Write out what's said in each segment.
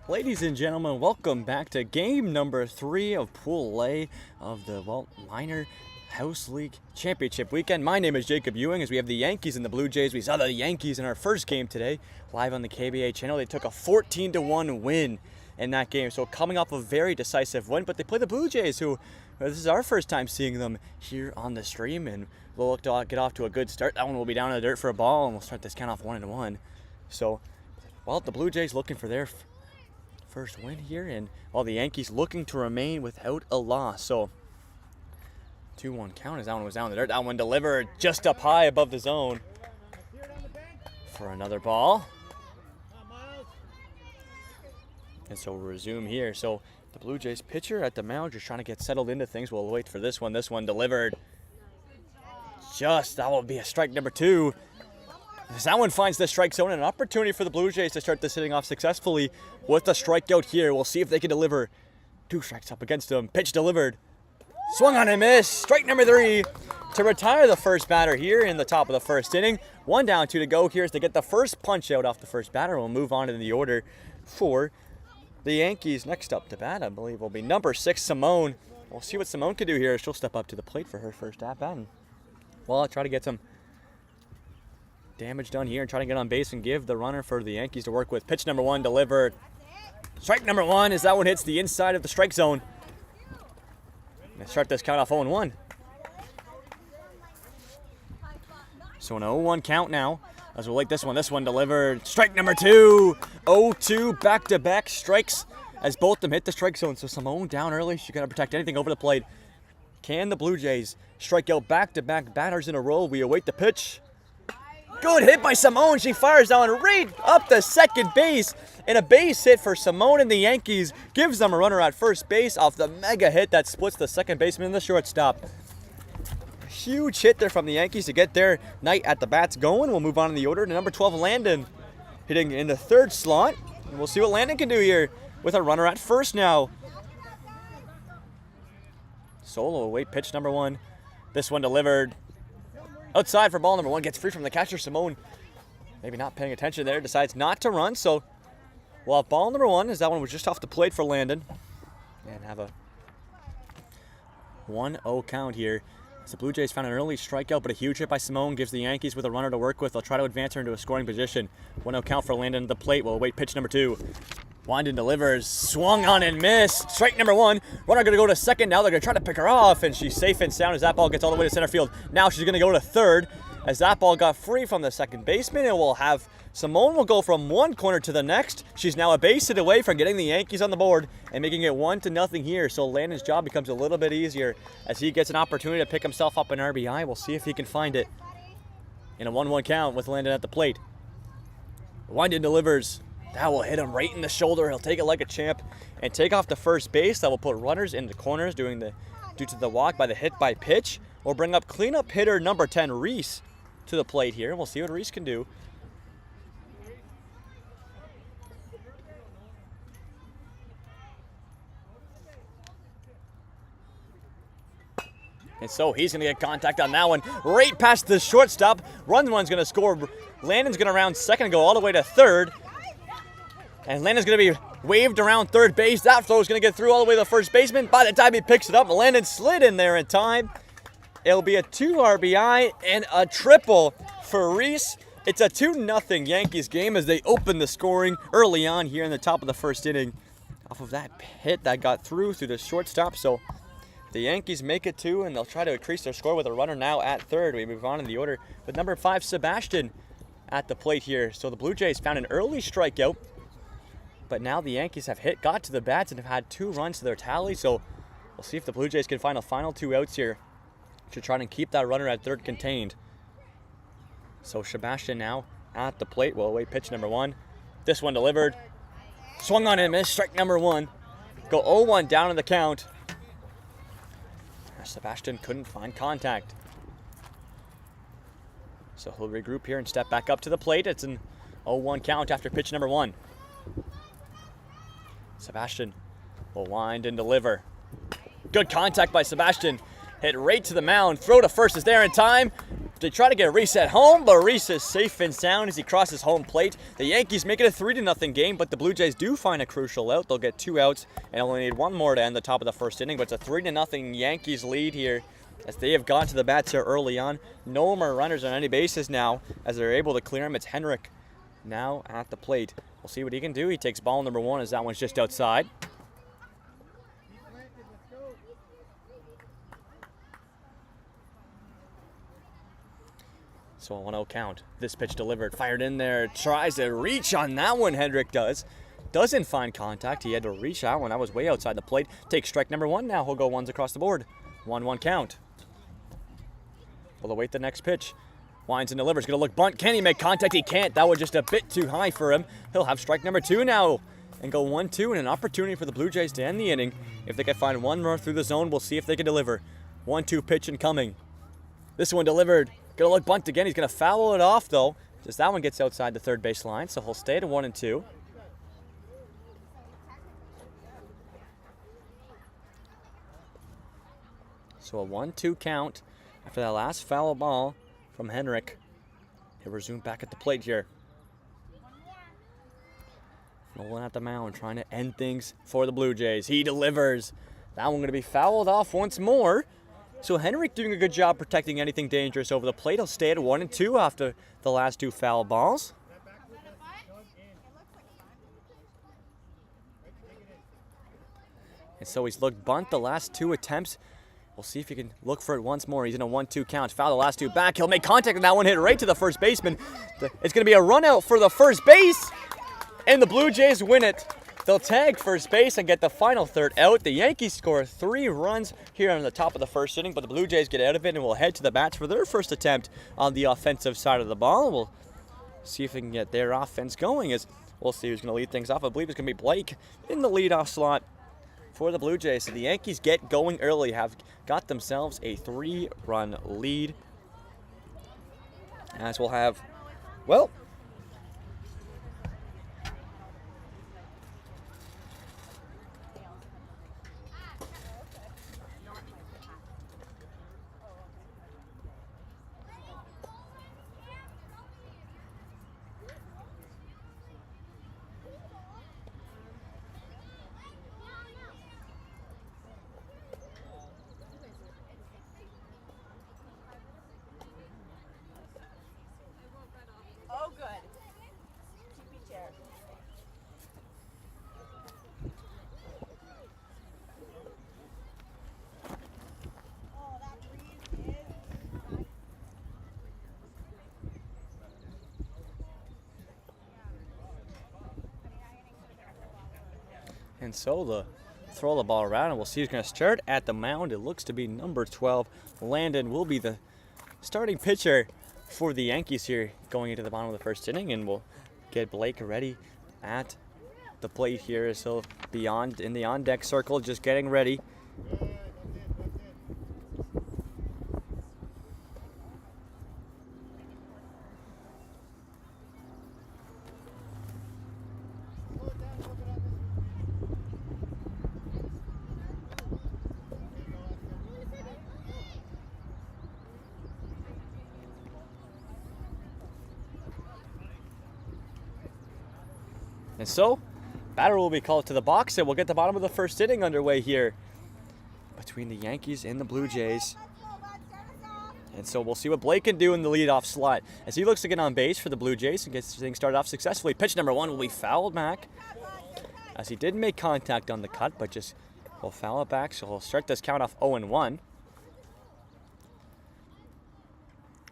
Ladies and gentlemen, welcome back to game number 3 of Pool A of the Minor House League Championship weekend. My name is Jacob Ewing as we have the Yankees and the Blue Jays. We saw the Yankees in our first game today, live on the KBA channel. They took a 14-1 win in that game, so coming off a very decisive win, but they play the Blue Jays, who this is our first time seeing them here on the stream, and we'll look to get off to a good start. That one will be down in the dirt for a ball, and we'll start this count off 1-1. So, well, the Blue Jays looking for their first win here, and while the Yankees looking to remain without a loss. So 2-1 count as that one was down the dirt. That one delivered just up high above the zone for another ball. And so we'll resume here. So the Blue Jays pitcher at the mound just trying to get settled into things. We'll wait for this one. This one delivered that will be a strike number 2. As that one finds the strike zone, and an opportunity for the Blue Jays to start this hitting off successfully with the strikeout here. We'll see if they can deliver 2 strikes up against them. Pitch delivered. Swung on and missed. Strike number 3 to retire the first batter here in the top of the first inning. 1 down, 2 to go here as they get the first punch out off the first batter. We'll move on to the order for the Yankees. Next up to bat, I believe, will be number 6, Simone. We'll see what Simone can do here. She'll step up to the plate for her first at-bat. Well, I'll try to get some damage done here and try to get on base and give the runner for the Yankees to work with. Pitch number 1 delivered. Strike number 1 as that one hits the inside of the strike zone. Let's start this count off 0-1. So an 0-1 count now as we'll like this one. This one delivered. Strike number 2. 0-2 back-to-back strikes as both of them hit the strike zone. So Simone down early. She got to protect anything over the plate. Can the Blue Jays strike out back-to-back batters in a row? We await the pitch. Good hit by Simone. She fires down right up the second base. And a base hit for Simone, and the Yankees gives them a runner at first base off the mega hit that splits the second baseman and the shortstop. Huge hit there from the Yankees to get their night at the bats going. We'll move on in the order to number 12, Landon, hitting in the 3rd slot. And we'll see what Landon can do here with a runner at first now. Solo away pitch number 1. This one delivered. Outside for ball number 1, gets free from the catcher. Simone, maybe not paying attention there, decides not to run. So we'll have ball number 1 as that one was just off the plate for Landon. And have a 1-0 count here. As the Blue Jays found an early strikeout, but a huge hit by Simone gives the Yankees with a runner to work with. They'll try to advance her into a scoring position. 1-0 count for Landon at the plate. We'll await pitch number 2. Landon delivers, swung on and missed. Strike number 1. Runner going to go to second. Now they're going to try to pick her off, and she's safe and sound as that ball gets all the way to center field. Now she's going to go to third as that ball got free from the second baseman, and we'll have Simone will go from one corner to the next. She's now a base hit away from getting the Yankees on the board and making it 1-0 here. So Landon's job becomes a little bit easier as he gets an opportunity to pick himself up an RBI. We'll see if he can find it in a 1-1 count with Landon at the plate. Landon delivers. That will hit him right in the shoulder. He'll take it like a champ and take off to first base. That will put runners into corners due to the walk by the hit by pitch. We'll bring up cleanup hitter number 10, Reese, to the plate here. We'll see what Reese can do. And so he's going to get contact on that one. Right past the shortstop. Run one's going to score. Landon's going to round second and go all the way to third. And Landon's going to be waved around third base. That throw is going to get through all the way to the first baseman. By the time he picks it up, Landon slid in there in time. It'll be a 2 RBI and a triple for Reese. It's a 2-0 Yankees game as they open the scoring early on here in the top of the first inning off of that hit that got through the shortstop. So the Yankees make it 2, and they'll try to increase their score with a runner now at third. We move on in the order with number 5, Sebastian, at the plate here. So the Blue Jays found an early strikeout, but now the Yankees have got to the bats and have had 2 runs to their tally. So we'll see if the Blue Jays can find a final 2 outs here to try and keep that runner at third contained. So Sebastian now at the plate. We'll await pitch number 1. This one delivered. Swung on and missed. Strike number 1. Go 0-1 down in the count. Sebastian couldn't find contact. So he'll regroup here and step back up to the plate. It's an 0-1 count after pitch number 1. Sebastian will wind and deliver. Good contact by Sebastian. Hit right to the mound. Throw to first is there in time. They try to get Reese at home, but Reese is safe and sound as he crosses home plate. The Yankees make it a 3-0 game, but the Blue Jays do find a crucial out. They'll get 2 outs and only need 1 more to end the top of the first inning, but it's a 3-0 Yankees lead here as they have gone to the bats here early on. No more runners on any bases now as they're able to clear him. It's Henrik now at the plate. We'll see what he can do. He takes ball number 1 as that one's just outside. So a 1-0 count. This pitch delivered, fired in there, tries to reach on that one, Hendrick does. Doesn't find contact. He had to reach out when that was way outside the plate. Takes strike number 1 now. He'll go ones across the board. 1-1 count. We'll await the next pitch. Winds and delivers. Gonna look bunt. Can he make contact? He can't. That was just a bit too high for him. He'll have strike number 2 now and go 1-2 and an opportunity for the Blue Jays to end the inning. If they can find one more through the zone, we'll see if they can deliver. 1-2 pitch incoming. This one delivered. Gonna look bunt again. He's gonna foul it off though. Just that one gets outside the third base line, so he'll stay at 1-2. So a 1-2 count after that last foul ball from Henrik. He'll resume back at the plate here. Nolan at the mound trying to end things for the Blue Jays. He delivers. That one gonna be fouled off once more. So Henrik doing a good job protecting anything dangerous over the plate. He'll stay at 1-2 after the last 2 foul balls. And so he's looked bunt the last 2 attempts. We'll see if he can look for it once more. He's in a 1-2 count. Foul the last 2 back. He'll make contact and that one hit right to the first baseman. It's going to be a run out for the first base. And the Blue Jays win it. They'll tag first base and get the final third out. The Yankees score 3 runs here on the top of the first inning, but the Blue Jays get out of it and will head to the bats for their first attempt on the offensive side of the ball. We'll see if they can get their offense going as we'll see who's going to lead things off. I believe it's going to be Blake in the leadoff slot for the Blue Jays. So the Yankees get going early, have got themselves a 3-run lead. As we'll have, well, and so the throw the ball around and we'll see who's going to start at the mound. It looks to be number 12. Landon will be the starting pitcher for the Yankees here going into the bottom of the first inning, and we'll get Blake ready at the plate here. So beyond in the on-deck circle, just getting ready. And so, batter will be called to the box, and we'll get the bottom of the first inning underway here between the Yankees and the Blue Jays. And so we'll see what Blake can do in the leadoff slot as he looks to get on base for the Blue Jays and gets things started off successfully. Pitch number 1 will be fouled back as he did make contact on the cut, but just will foul it back. So he'll start this count off 0-1.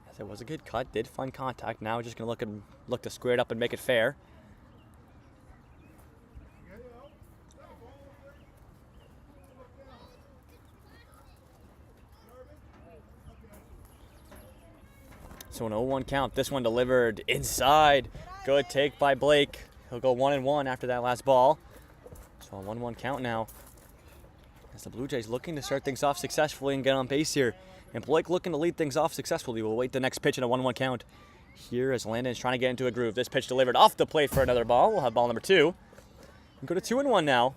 As it was a good cut, did find contact. Now just going to look to square it up and make it fair. So an 0-1 count. This one delivered inside. Good take by Blake. He'll go 1-1 after that last ball. So a 1-1 count now. As the Blue Jays looking to start things off successfully and get on base here. And Blake looking to lead things off successfully. We'll wait the next pitch in a 1-1 count here as Landon is trying to get into a groove. This pitch delivered off the plate for another ball. We'll have ball number 2. And go to 2-1 now.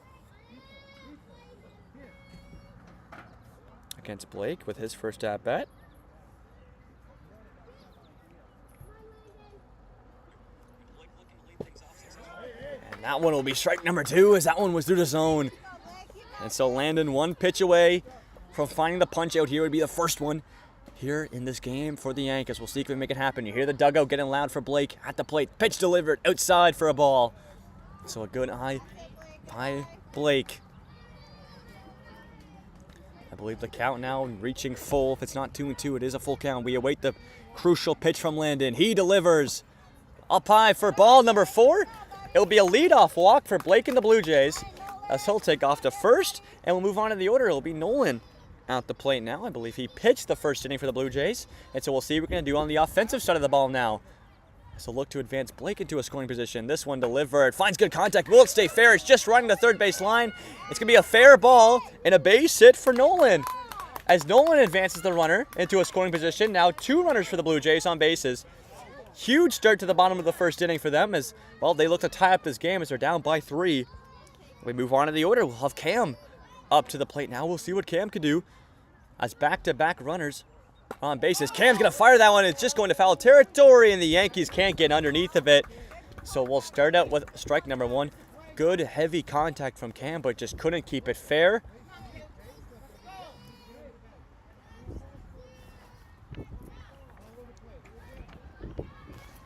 Against Blake with his first at bat. That one will be strike number 2 as that one was through the zone. And so Landon one pitch away from finding the punch out here. Would be the first one here in this game for the Yankees. We'll see if we can make it happen. You hear the dugout getting loud for Blake at the plate. Pitch delivered outside for a ball. So a good eye by Blake. I believe the count now reaching full. If it's not 2-2, it is a full count. We await the crucial pitch from Landon. He delivers up high for ball number 4. It'll be a leadoff walk for Blake and the Blue Jays as he'll take off to first, and we'll move on to the order. It'll be Nolan at the plate now. I believe he pitched the first inning for the Blue Jays, and so we'll see what we're going to do on the offensive side of the ball now. So look to advance Blake into a scoring position. This one delivered, finds good contact. Will it stay fair? It's just running the third base line. It's going to be a fair ball and a base hit for Nolan. As Nolan advances the runner into a scoring position, now 2 runners for the Blue Jays on bases. Huge start to the bottom of the first inning for them as, well, they look to tie up this game as they're down by 3. We move on to the order. We'll have Cam up to the plate now. We'll see what Cam can do as back-to-back runners on bases. Cam's going to fire that one. It's just going to foul territory, and the Yankees can't get underneath of it. So we'll start out with strike number 1. Good, heavy contact from Cam, but just couldn't keep it fair.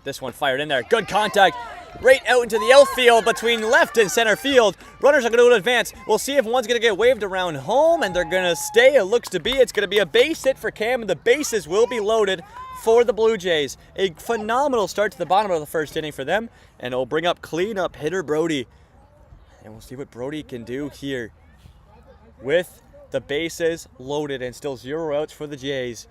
This one fired in there. Good contact. Right out into the outfield between left and center field. Runners are going to advance. We'll see if one's going to get waved around home, and they're going to stay. It looks to be. It's going to be a base hit for Cam, and the bases will be loaded for the Blue Jays. A phenomenal start to the bottom of the first inning for them, and it'll bring up cleanup hitter Brody. And we'll see what Brody can do here with the bases loaded and still 0 outs for the Jays.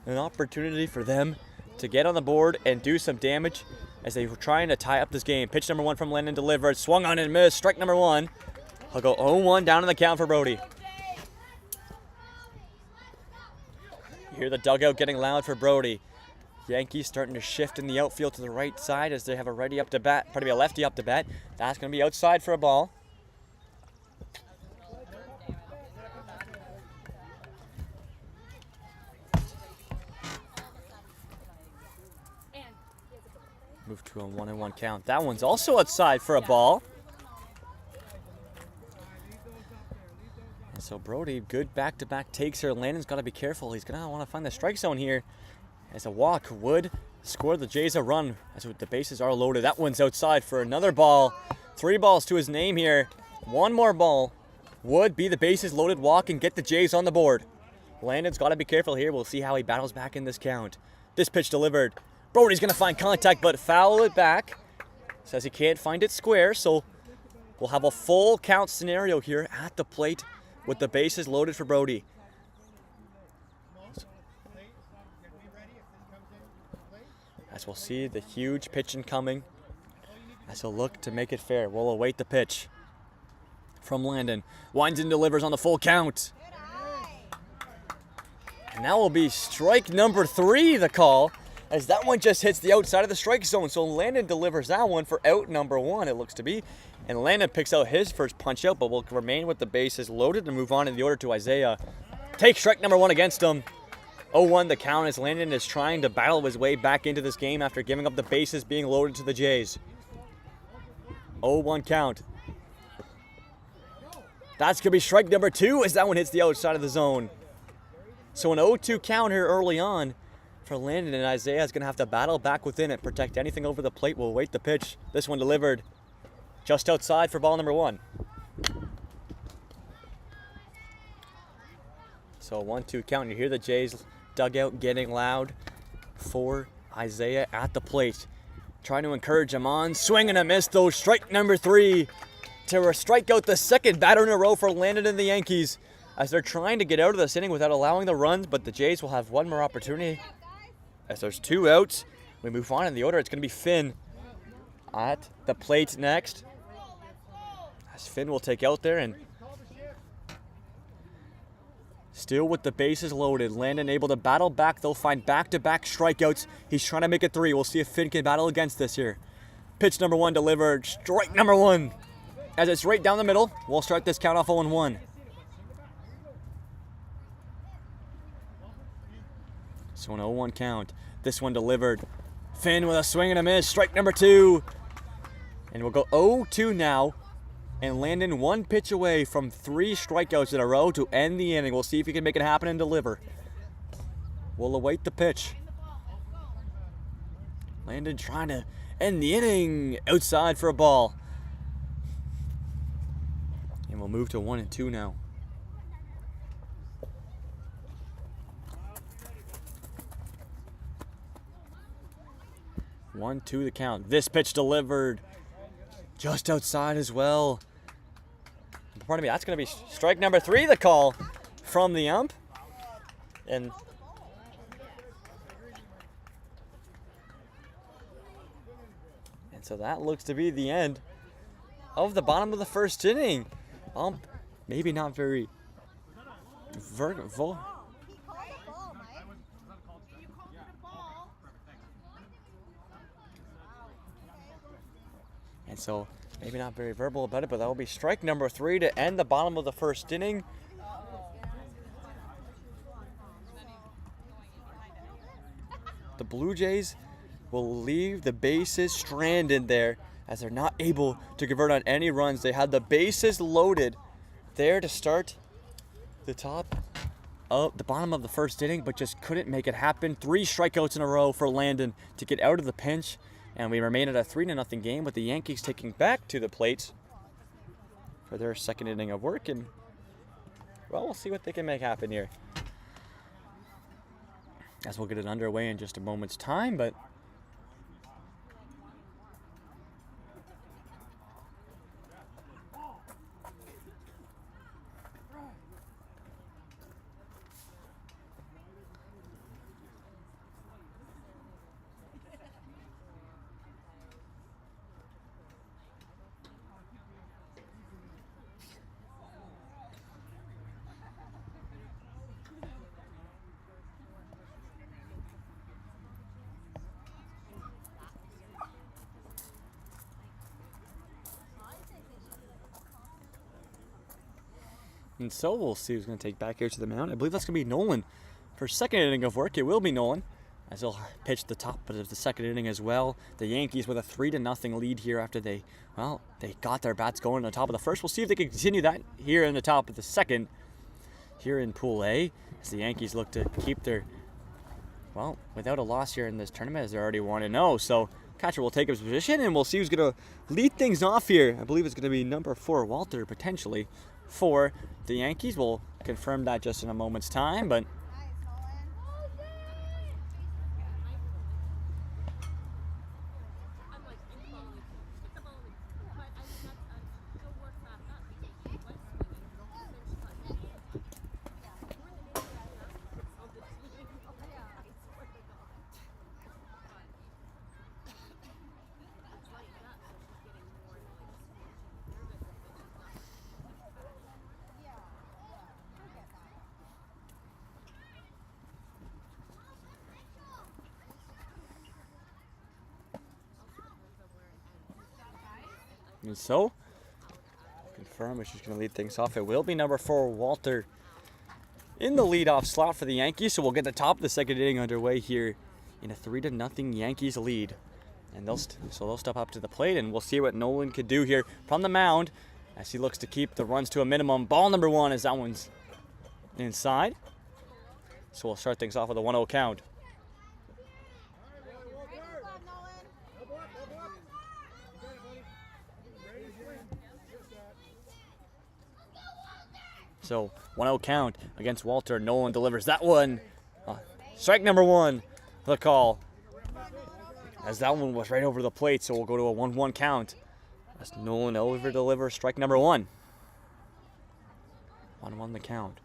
An opportunity for them to get on the board and do some damage as they were trying to tie up this game. Pitch number 1 from Landon delivered. Swung on and missed. Strike number 1. He'll go 0-1 down in the count for Brody. You hear the dugout getting loud for Brody. Yankees starting to shift in the outfield to the right side as they have a righty up to bat. Pardon me, a lefty up to bat. That's going to be outside for a ball. Move to a 1-1 count. That one's also outside for a ball. And so Brody, good back-to-back takes here. Landon's got to be careful. He's going to want to find the strike zone here. As a walk would score the Jays a run as the bases are loaded. That one's outside for another ball. 3 balls to his name here. One more ball would be the bases loaded walk and get the Jays on the board. Landon's got to be careful here. We'll see how he battles back in this count. This pitch delivered. Brody's going to find contact, but foul it back. Says he can't find it square, so we'll have a full count scenario here at the plate with the bases loaded for Brody. As we'll see the huge pitch incoming, as he'll look to make it fair. We'll await the pitch from Landon. Winds and delivers on the full count. And that will be strike number 3, the call, as that one just hits the outside of the strike zone. So Landon delivers that one for out number 1, it looks to be. And Landon picks out his first punch out, but will remain with the bases loaded and move on in the order to Isaiah. Take strike number 1 against him. 0-1 the count as Landon is trying to battle his way back into this game after giving up the bases being loaded to the Jays. 0-1 count. That's going to be strike number 2 as that one hits the outside of the zone. So an 0-2 count here early on for Landon, and Isaiah is going to have to battle back within it, protect anything over the plate. We'll wait the pitch. This one delivered just outside for ball number 1. So a 1-2 count. You hear the Jays dugout getting loud for Isaiah at the plate. Trying to encourage him on. Swing and a miss though. Strike number 3 to strike out the second batter in a row for Landon and the Yankees as they're trying to get out of this inning without allowing the runs, but the Jays will have one more opportunity. As there's 2 outs, we move on in the order. It's going to be Finn at the plate next. As Finn will take out there, and still with the bases loaded. Landon able to battle back. They'll find back-to-back strikeouts. He's trying to make it 3. We'll see if Finn can battle against this here. Pitch number 1 delivered. Strike number 1. As it's right down the middle, we'll start this count off 0-1. So an 0-1 count. This one delivered. Finn with a swing and a miss. Strike number 2. And we'll go 0-2 now. And Landon one pitch away from 3 strikeouts in a row to end the inning. We'll see if he can make it happen and deliver. We'll await the pitch. Landon trying to end the inning. Outside for a ball. And we'll move to 1-2 now. One, two, the count. This pitch delivered just outside as well. Pardon me, that's going to be strike number 3, the call from the ump. And so that looks to be the end of the bottom of the first inning. Ump, maybe not very verbal. And so maybe not very verbal about it, but that will be strike number 3 to end the bottom of the first inning. The Blue Jays will leave the bases stranded there as they're not able to convert on any runs. They had the bases loaded there to start the top of the bottom of the first inning, but just couldn't make it happen. 3 strikeouts in a row for Landon to get out of the pinch. And we remain at a 3-0 game with the Yankees taking back to the plate for their second inning of work. And, well, we'll see what they can make happen here, as we'll get it underway in just a moment's time. But and so we'll see who's going to take back here to the mound. I believe that's going to be Nolan for second inning of work. It will be Nolan, as he'll pitch the top of the second inning as well. The Yankees with a 3-0 lead here after they got their bats going on the top of the first. We'll see if they can continue that here in the top of the second here in Pool A, as the Yankees look to keep their, well, without a loss here in this tournament, as they're already 1-0. So catcher will take his position, and we'll see who's going to lead things off here. I believe it's going to be number 4, Walter, potentially, for the Yankees. We'll confirm that just in a moment's time, but and so, confirm which is going to lead things off. It will be number 4, Walter, in the leadoff slot for the Yankees. So we'll get the top of the second inning underway here in a 3-0 Yankees lead. And they'll step up to the plate, and we'll see what Nolan could do here from the mound as he looks to keep the runs to a minimum. Ball number 1 as that one's inside. So we'll start things off with a 1-0 count. So 1-0 count against Walter. Nolan delivers that one. Strike number 1, the call. As that one was right over the plate, so we'll go to a 1-1 count. As Nolan over-delivers strike number 1. 1-1 the count.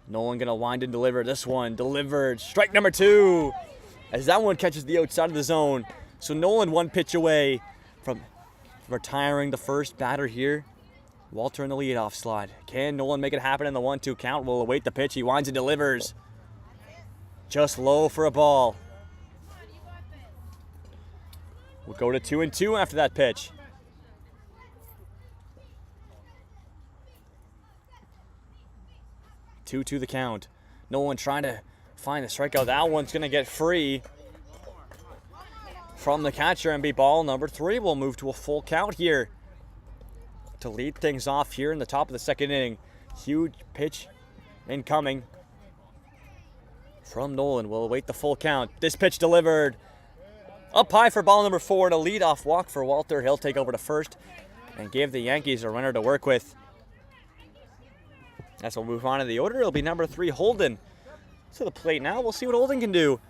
Nolan gonna wind and deliver this one. Delivered. Strike number 2. As that one catches the outside of the zone. So Nolan 1 pitch away from retiring the first batter here. Walter in the leadoff slot. Can Nolan make it happen in the 1-2 count? We'll await the pitch. He winds and delivers. Just low for a ball. We'll go to 2-2 after that pitch. Two the count. Nolan trying to find the strikeout. That one's going to get free. from the catcher and be ball number 3. We'll move to a full count here to lead things off here in the top of the second inning. Huge pitch incoming from Nolan. We'll await the full count. This pitch delivered up high for ball number 4 and a leadoff walk for Walter. He'll take over to first and give the Yankees a runner to work with. As we'll move on to the order, it'll be number 3, Holden, to the plate now. We'll see what Holden can do.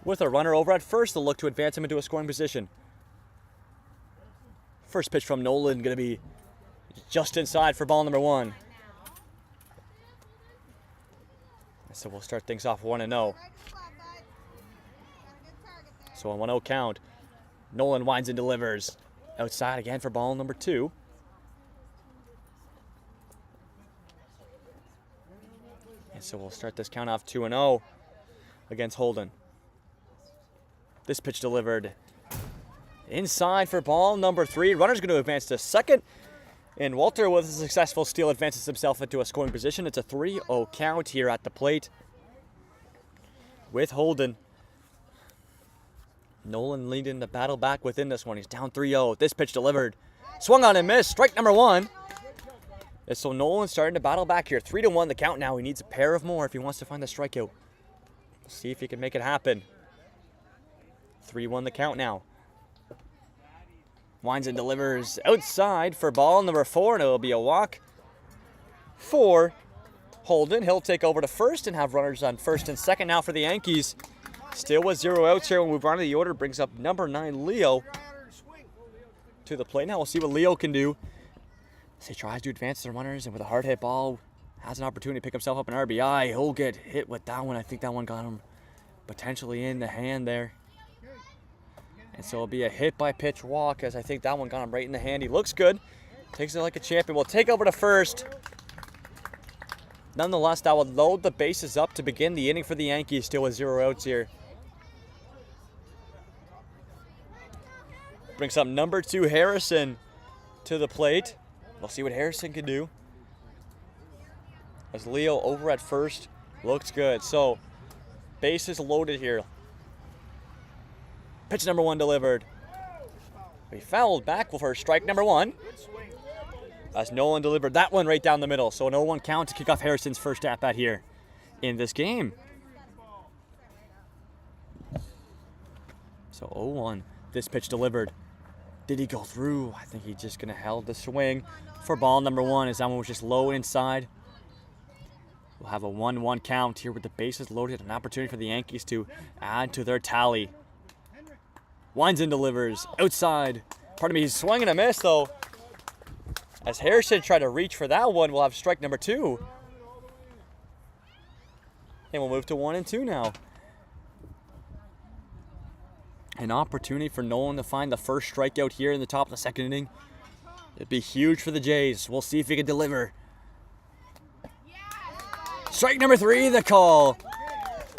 With a runner over at first, they'll look to advance him into a scoring position. First pitch from Nolan going to be just inside for ball number 1. So we'll start things off 1-0. So on 1-0 count, Nolan winds and delivers. Outside again for ball number 2. And so we'll start this count off 2-0 against Holden. This pitch delivered inside for ball number 3. Runner's going to advance to second. And Walter, with a successful steal, advances himself into a scoring position. It's a 3-0 count here at the plate with Holden. Nolan leading the battle back within this one. He's down 3-0. This pitch delivered. Swung on and missed. Strike number 1. And so Nolan's starting to battle back here. 3-1 the count now. He needs a pair of more if he wants to find the strikeout. See if he can make it happen. 3-1 the count now. Winds and delivers outside for ball number 4, and it'll be a walk for Holden. He'll take over to first and have runners on first and second now for the Yankees. Still with 0 outs here. We'll move on to the order. Brings up number 9, Leo, to the plate. Now we'll see what Leo can do. As he tries to advance the runners, and with a hard hit ball, has an opportunity to pick himself up an RBI. He'll get hit with that one. I think that one got him potentially in the hand there. And so it'll be a hit by pitch walk, as I think that one got him right in the hand. He looks good. Takes it like a champion. We'll take over to first. Nonetheless, that will load the bases up to begin the inning for the Yankees, still with 0 outs here. Brings up number 2, Harrison, to the plate. We'll see what Harrison can do. As Leo over at first looks good. So, bases loaded here. Pitch number 1 delivered. We fouled back for strike number 1. As Nolan delivered that one right down the middle. So an 0-1 count to kick off Harrison's first at-bat here in this game. So 0-1. This pitch delivered. Did he go through? I think he's just going to held the swing for ball number 1, as that one was just low inside. We'll have a 1-1 count here with the bases loaded. An opportunity for the Yankees to add to their tally. Winds and delivers outside. Pardon me, he's swinging a miss though. As Harrison tried to reach for that one, we'll have strike number 2. And we'll move to 1-2 now. An opportunity for Nolan to find the first strikeout here in the top of the second inning. It'd be huge for the Jays. We'll see if he can deliver. Strike number 3, the call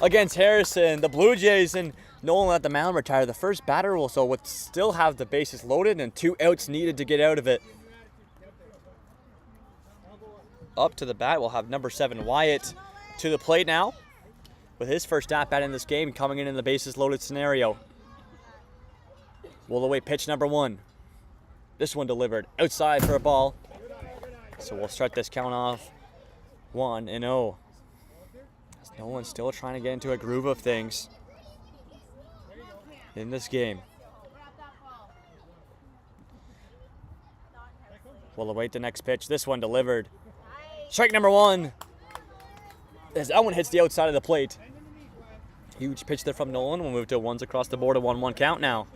against Harrison. The Blue Jays and Nolan at the mound retire. The first batter will would still have the bases loaded and 2 outs needed to get out of it. Up to the bat, we'll have number 7, Wyatt, to the plate now, with his first at-bat in this game coming in the bases loaded scenario. We'll await pitch number 1. This one delivered outside for a ball. So we'll start this count off 1-0. As Nolan's still trying to get into a groove of things in this game. We'll await the next pitch. This one delivered. Strike number 1. As that one hits the outside of the plate. Huge pitch there from Nolan. We'll move to ones across the board, a 1-1 count now.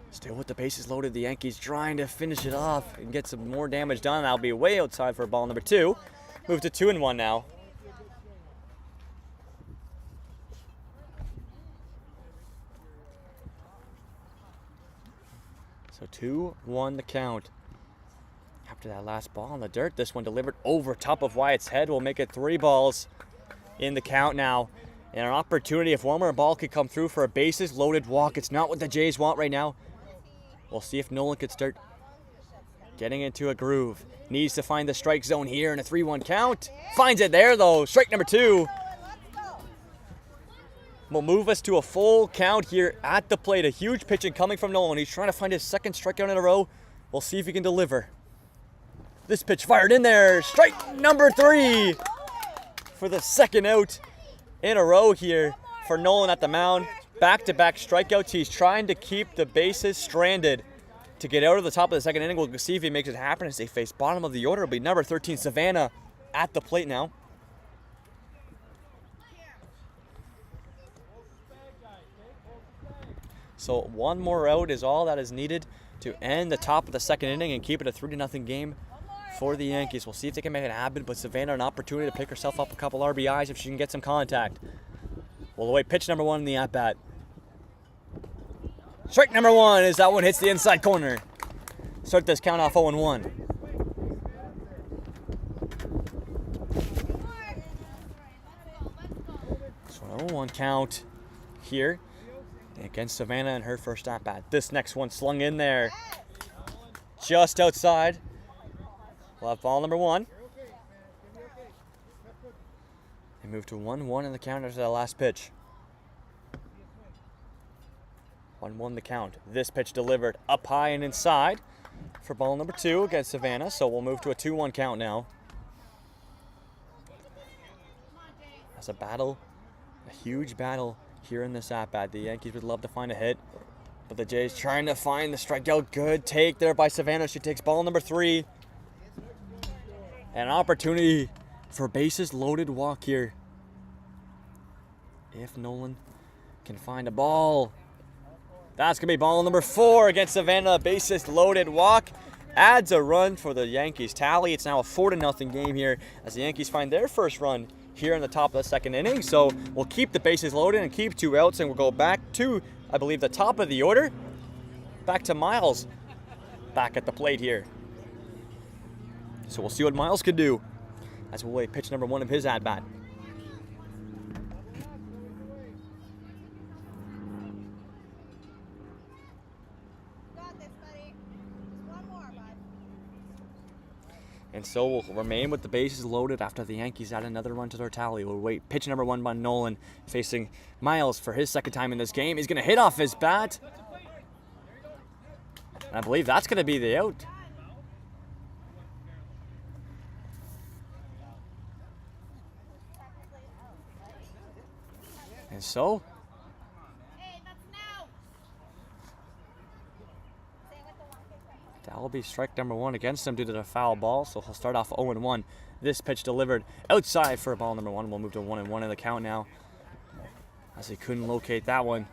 Still with the bases loaded, the Yankees trying to finish it off and get some more damage done. That'll be way outside for ball number 2. Move to 2-1 now. So 2-1 the count. After that last ball in the dirt, this one delivered over top of Wyatt's head. We'll make it 3 balls in the count now. And an opportunity, if one more ball could come through for a bases loaded walk. It's not what the Jays want right now. We'll see if Nolan could start getting into a groove. Needs to find the strike zone here in a 3-1 count. Finds it there though. Strike number 2. will move us to a full count here at the plate. A huge pitch coming from Nolan. He's trying to find his second strikeout in a row. We'll see if he can deliver. This pitch fired in there. Strike number 3 for the second out in a row here for Nolan at the mound. Back-to-back strikeouts. He's trying to keep the bases stranded to get out of the top of the second inning. We'll see if he makes it happen as they face bottom of the order. It'll be number 13, Savannah, at the plate now. So one more out is all that is needed to end the top of the second inning and keep it a 3-0 game for the Yankees. We'll see if they can make it happen, but Savannah an opportunity to pick herself up a couple RBIs if she can get some contact. We'll await pitch number 1 in the at-bat. Strike number 1 as that one hits the inside corner. Start this count off 0-1. So an 0-1 count here against Savannah in her first at-bat. This next one slung in there just outside. We'll have ball number 1. They move to 1-1 in the count after that last pitch. 1-1 the count. This pitch delivered up high and inside for ball number 2 against Savannah. So we'll move to a 2-1 count now. That's a battle, a huge battle here in this at-bat. The Yankees would love to find a hit, but the Jays trying to find the strikeout. Good take there by Savannah. She takes ball number 3. An opportunity for bases loaded walk here. If Nolan can find a ball. That's going to be ball number 4 against Savannah. Bases loaded walk. Adds a run for the Yankees tally. It's now a 4-0 game here as the Yankees find their first run here in the top of the second inning. So we'll keep the bases loaded and keep 2 outs, and we'll go back to, I believe, the top of the order. Back to Miles back at the plate here. So we'll see what Miles can do as we'll wait pitch number 1 of his at-bat. And so we'll remain with the bases loaded after the Yankees add another run to their tally. We'll wait pitch number 1 by Nolan facing Miles for his second time in this game. He's going to hit off his bat. And I believe that's going to be the out. And so that will be strike number 1 against him due to the foul ball. So he'll start off 0-1. This pitch delivered outside for ball number 1. We'll move to 1-1 in the count now as he couldn't locate that one.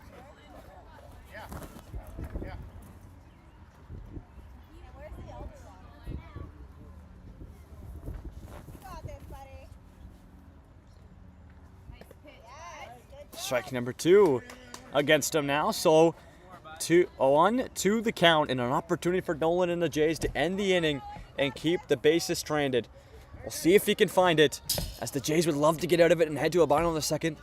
Strike number 2 against him now. So 2-1 the count, and an opportunity for Nolan and the Jays to end the inning and keep the bases stranded. We'll see if he can find it, as the Jays would love to get out of it and head to a bottom of the second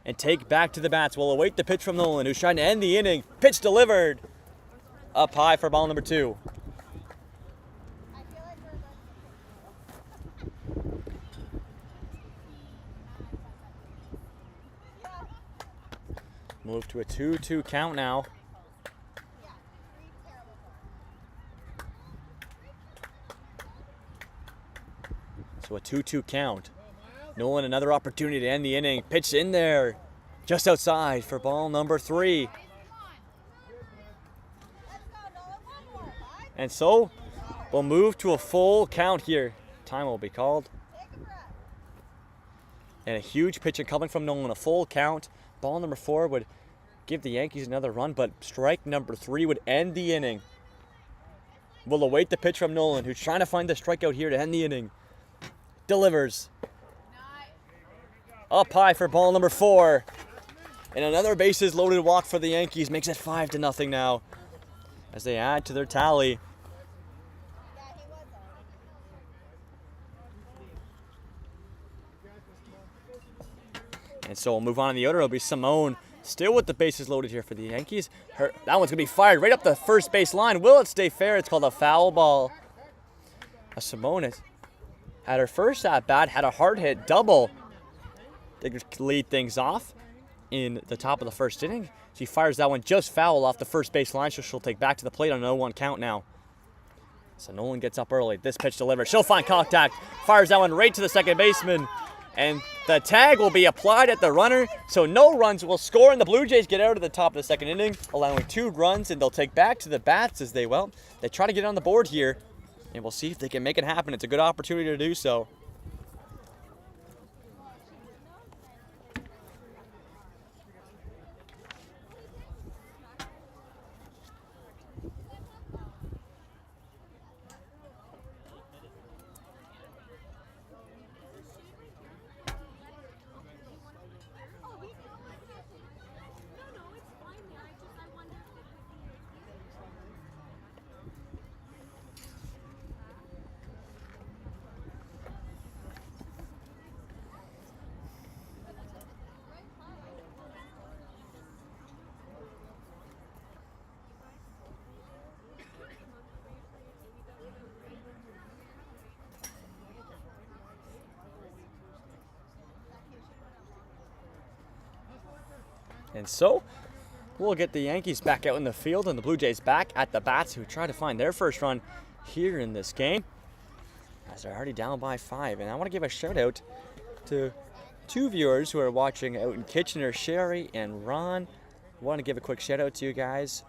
and take back to the bats. We'll await the pitch from Nolan, who's trying to end the inning. Pitch delivered up high for ball number 2. Move to a 2-2 count now. So a 2-2 count. Nolan another opportunity to end the inning. Pitch in there, just outside for ball number 3. And so we'll move to a full count here. Time will be called. And a huge pitch coming from Nolan, a full count. Ball number 4 would give the Yankees another run, but strike number 3 would end the inning. We'll await the pitch from Nolan, who's trying to find the strikeout here to end the inning. Delivers. Up high for ball number 4. And another bases loaded walk for the Yankees makes it 5-0 now as they add to their tally. And so we'll move on in the order. It'll be Simone still with the bases loaded here for the Yankees. That one's going to be fired right up the first base line. Will it stay fair? It's called a foul ball. Simone has had her first at bat, had a hard hit double to lead things off. in the top of the first inning. She fires that one just foul off the first base line, so she'll take back to the plate on an 0-1 count now. So Nolan gets up early. This pitch delivered. She'll find contact. Fires that one right to the second baseman. And the tag will be applied at the runner, so no runs will score, and the Blue Jays get out of the top of the second inning, allowing 2 runs, and they'll take back to the bats as they try to get on the board here, and we'll see if they can make it happen. It's a good opportunity to do so. And so we'll get the Yankees back out in the field and the Blue Jays back at the bats, who try to find their first run here in this game, as they're already down by 5. And I want to give a shout out to 2 viewers who are watching out in Kitchener, Sherry and Ron. I want to give a quick shout out to you guys.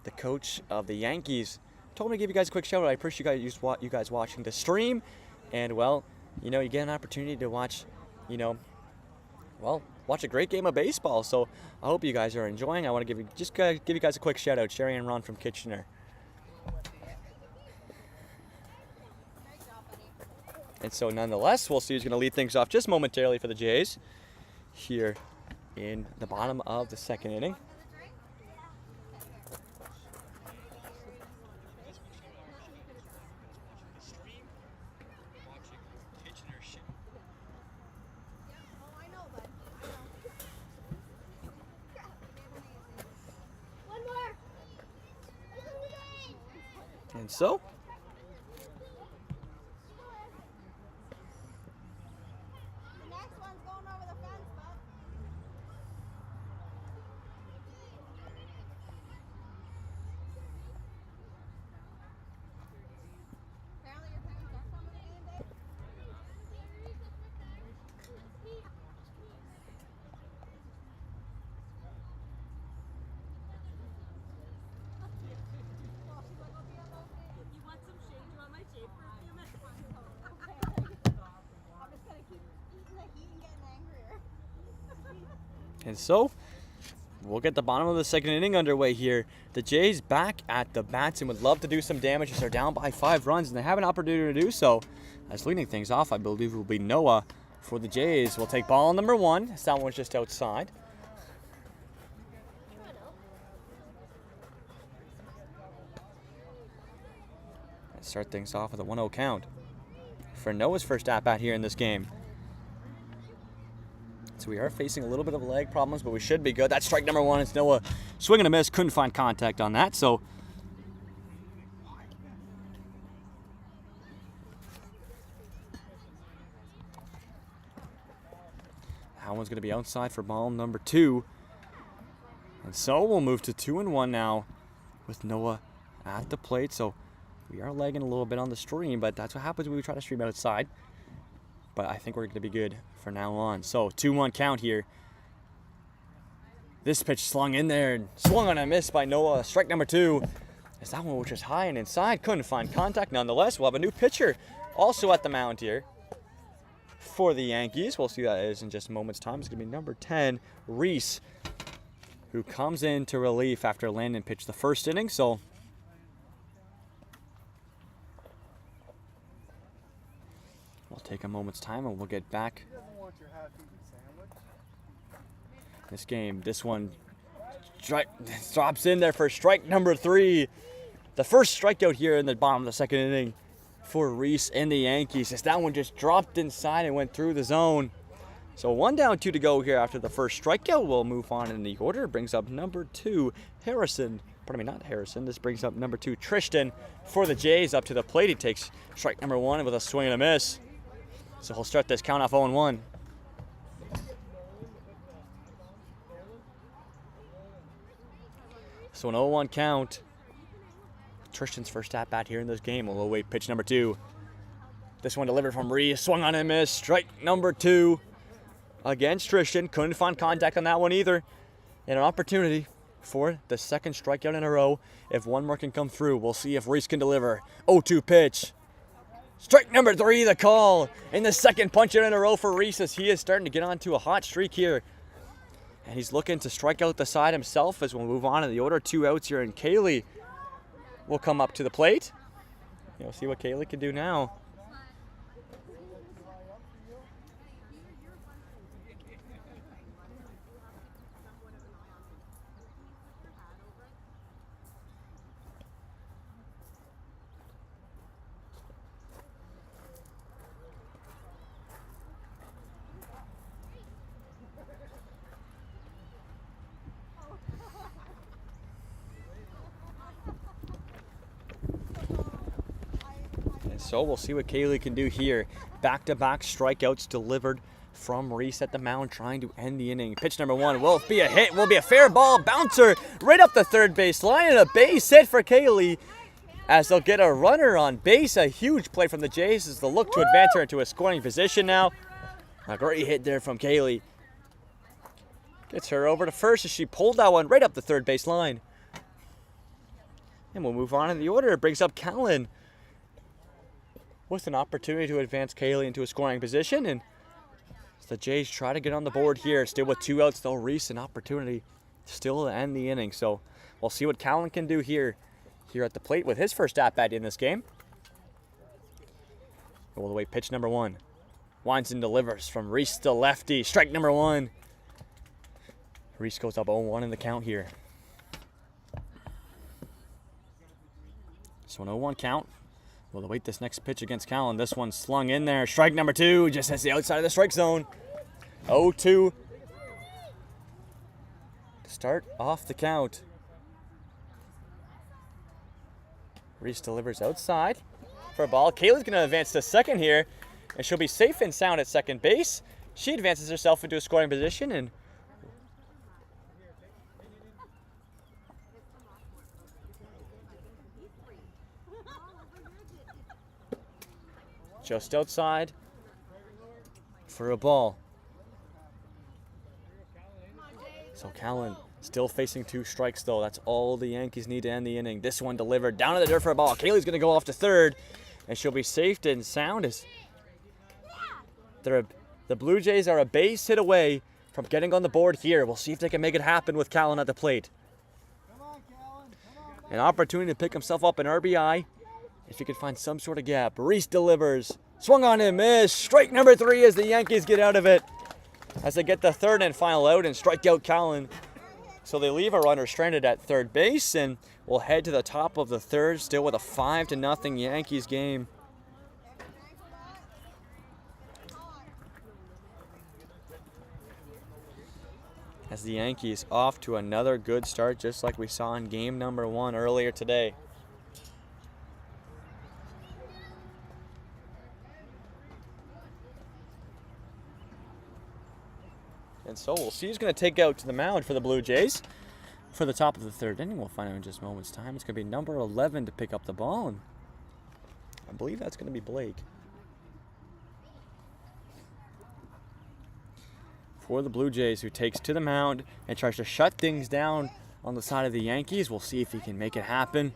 The coach of the Yankees told me to give you guys a quick shout out. I appreciate you guys watching the stream. And well, you get an opportunity to watch, watch a great game of baseball. So I hope you guys are enjoying. I want to give you guys a quick shout out. Sherry and Ron from Kitchener. And so nonetheless, we'll see who's going to lead things off just momentarily for the Jays here in the bottom of the second inning. And so the next one's going over the fence, bud. Apparently your parents are coming in, babe. You want some shade? You want my shade for a few minutes? I'm just gonna keep eating the heat and getting angrier. And so we'll get the bottom of the second inning underway here. The Jays back at the bats and would love to do some damage as they're down by 5 runs, and they have an opportunity to do so. As leading things off, I believe, will be Noah for the Jays. We'll take ball number 1. Someone's just outside. And start things off with a 1-0 count for Noah's first at-bat here in this game. So we are facing a little bit of leg problems, but we should be good. That's strike number 1. It's Noah. Swing and a miss. Couldn't find contact on that. So that one's going to be outside for ball number 2. And so we'll move to 2-1 now with Noah at the plate. So we are lagging a little bit on the stream, but that's what happens when we try to stream outside. But I think we're going to be good for now on. So 2-1 count here. This pitch slung in there and swung on a miss by Noah. Strike number 2. As that one was just high and inside. Couldn't find contact. Nonetheless, we'll have a new pitcher also at the mound here for the Yankees. We'll see who that is in just a moment's time. It's going to be number 10, Reese, who comes in to relief after Landon pitched the first inning. So we'll take a moment's time and we'll get back. This game, this one drops in there for strike number 3. The first strikeout here in the bottom of the second inning for Reese and the Yankees, as that one just dropped inside and went through the zone. So 1 down, 2 to go here after the first strikeout. We'll move on in the order. Brings up number 2, Harrison. Pardon me, not Harrison. This brings up number 2, Tristan, for the Jays up to the plate. He takes strike number 1 with a swing and a miss. So he'll start this count off 0-1. So an 0-1 count. Tristan's first at bat here in this game. A low-weight pitch number 2. This one delivered from Reese. Swung on and missed. Strike number 2 against Tristan. Couldn't find contact on that one either. And an opportunity for the second strikeout in a row. If one more can come through, we'll see if Reese can deliver. 0-2 pitch. Strike number 3, the call. And the second punch out in a row for Reese as he is starting to get onto a hot streak here. And he's looking to strike out the side himself as we'll move on in the order. 2 outs here, and Kaylee will come up to the plate. You'll see what Kaylee can do now. So we'll see what Kaylee can do here. Back-to-back strikeouts delivered from Reese at the mound, trying to end the inning. Pitch number 1 will be a hit, will be a fair ball. Bouncer right up the third base line, and a base hit for Kaylee as they'll get a runner on base. A huge play from the Jays as they'll look to advance her into a scoring position now. A great hit there from Kaylee. Gets her over to first as she pulled that one right up the third base line. And we'll move on in the order. It brings up Callan with an opportunity to advance Kaylee into a scoring position. And as the Jays try to get on the board here, still with 2 outs, they'll Reese an opportunity still to end the inning. So we'll see what Callan can do here at the plate with his first at-bat in this game. All the way, pitch number 1. Winds and delivers from Reese to lefty. Strike number 1. Reese goes up 0-1 in the count here. So an 0-1 count. We'll await this next pitch against Callan. This one slung in there. Strike number 2, just hits the outside of the strike zone. 0-2 to start off the count. Reese delivers outside for a ball. Kaylee's going to advance to second here, and she'll be safe and sound at second base. She advances herself into a scoring position, and just outside for a ball. So Callan still facing 2 strikes though. That's all the Yankees need to end the inning. This one delivered down to the dirt for a ball. Kaylee's going to go off to third, and she'll be safe and sound as the Blue Jays are a base hit away from getting on the board here. We'll see if they can make it happen with Callan at the plate. An opportunity to pick himself up an RBI if he can find some sort of gap. Reese delivers. Swung on and missed. Strike number 3 as the Yankees get out of it, as they get the third and final out and strike out Callan. So they leave a runner stranded at third base, and we'll head to the top of the third, still with a 5-0 Yankees game. As the Yankees off to another good start, just like we saw in game number 1 earlier today. And so we'll see who's going to take out to the mound for the Blue Jays for the top of the third inning. We'll find out in just a moment's time. It's going to be number 11 to pick up the ball, and I believe that's going to be Blake. For the Blue Jays, who takes to the mound and tries to shut things down on the side of the Yankees. We'll see if he can make it happen.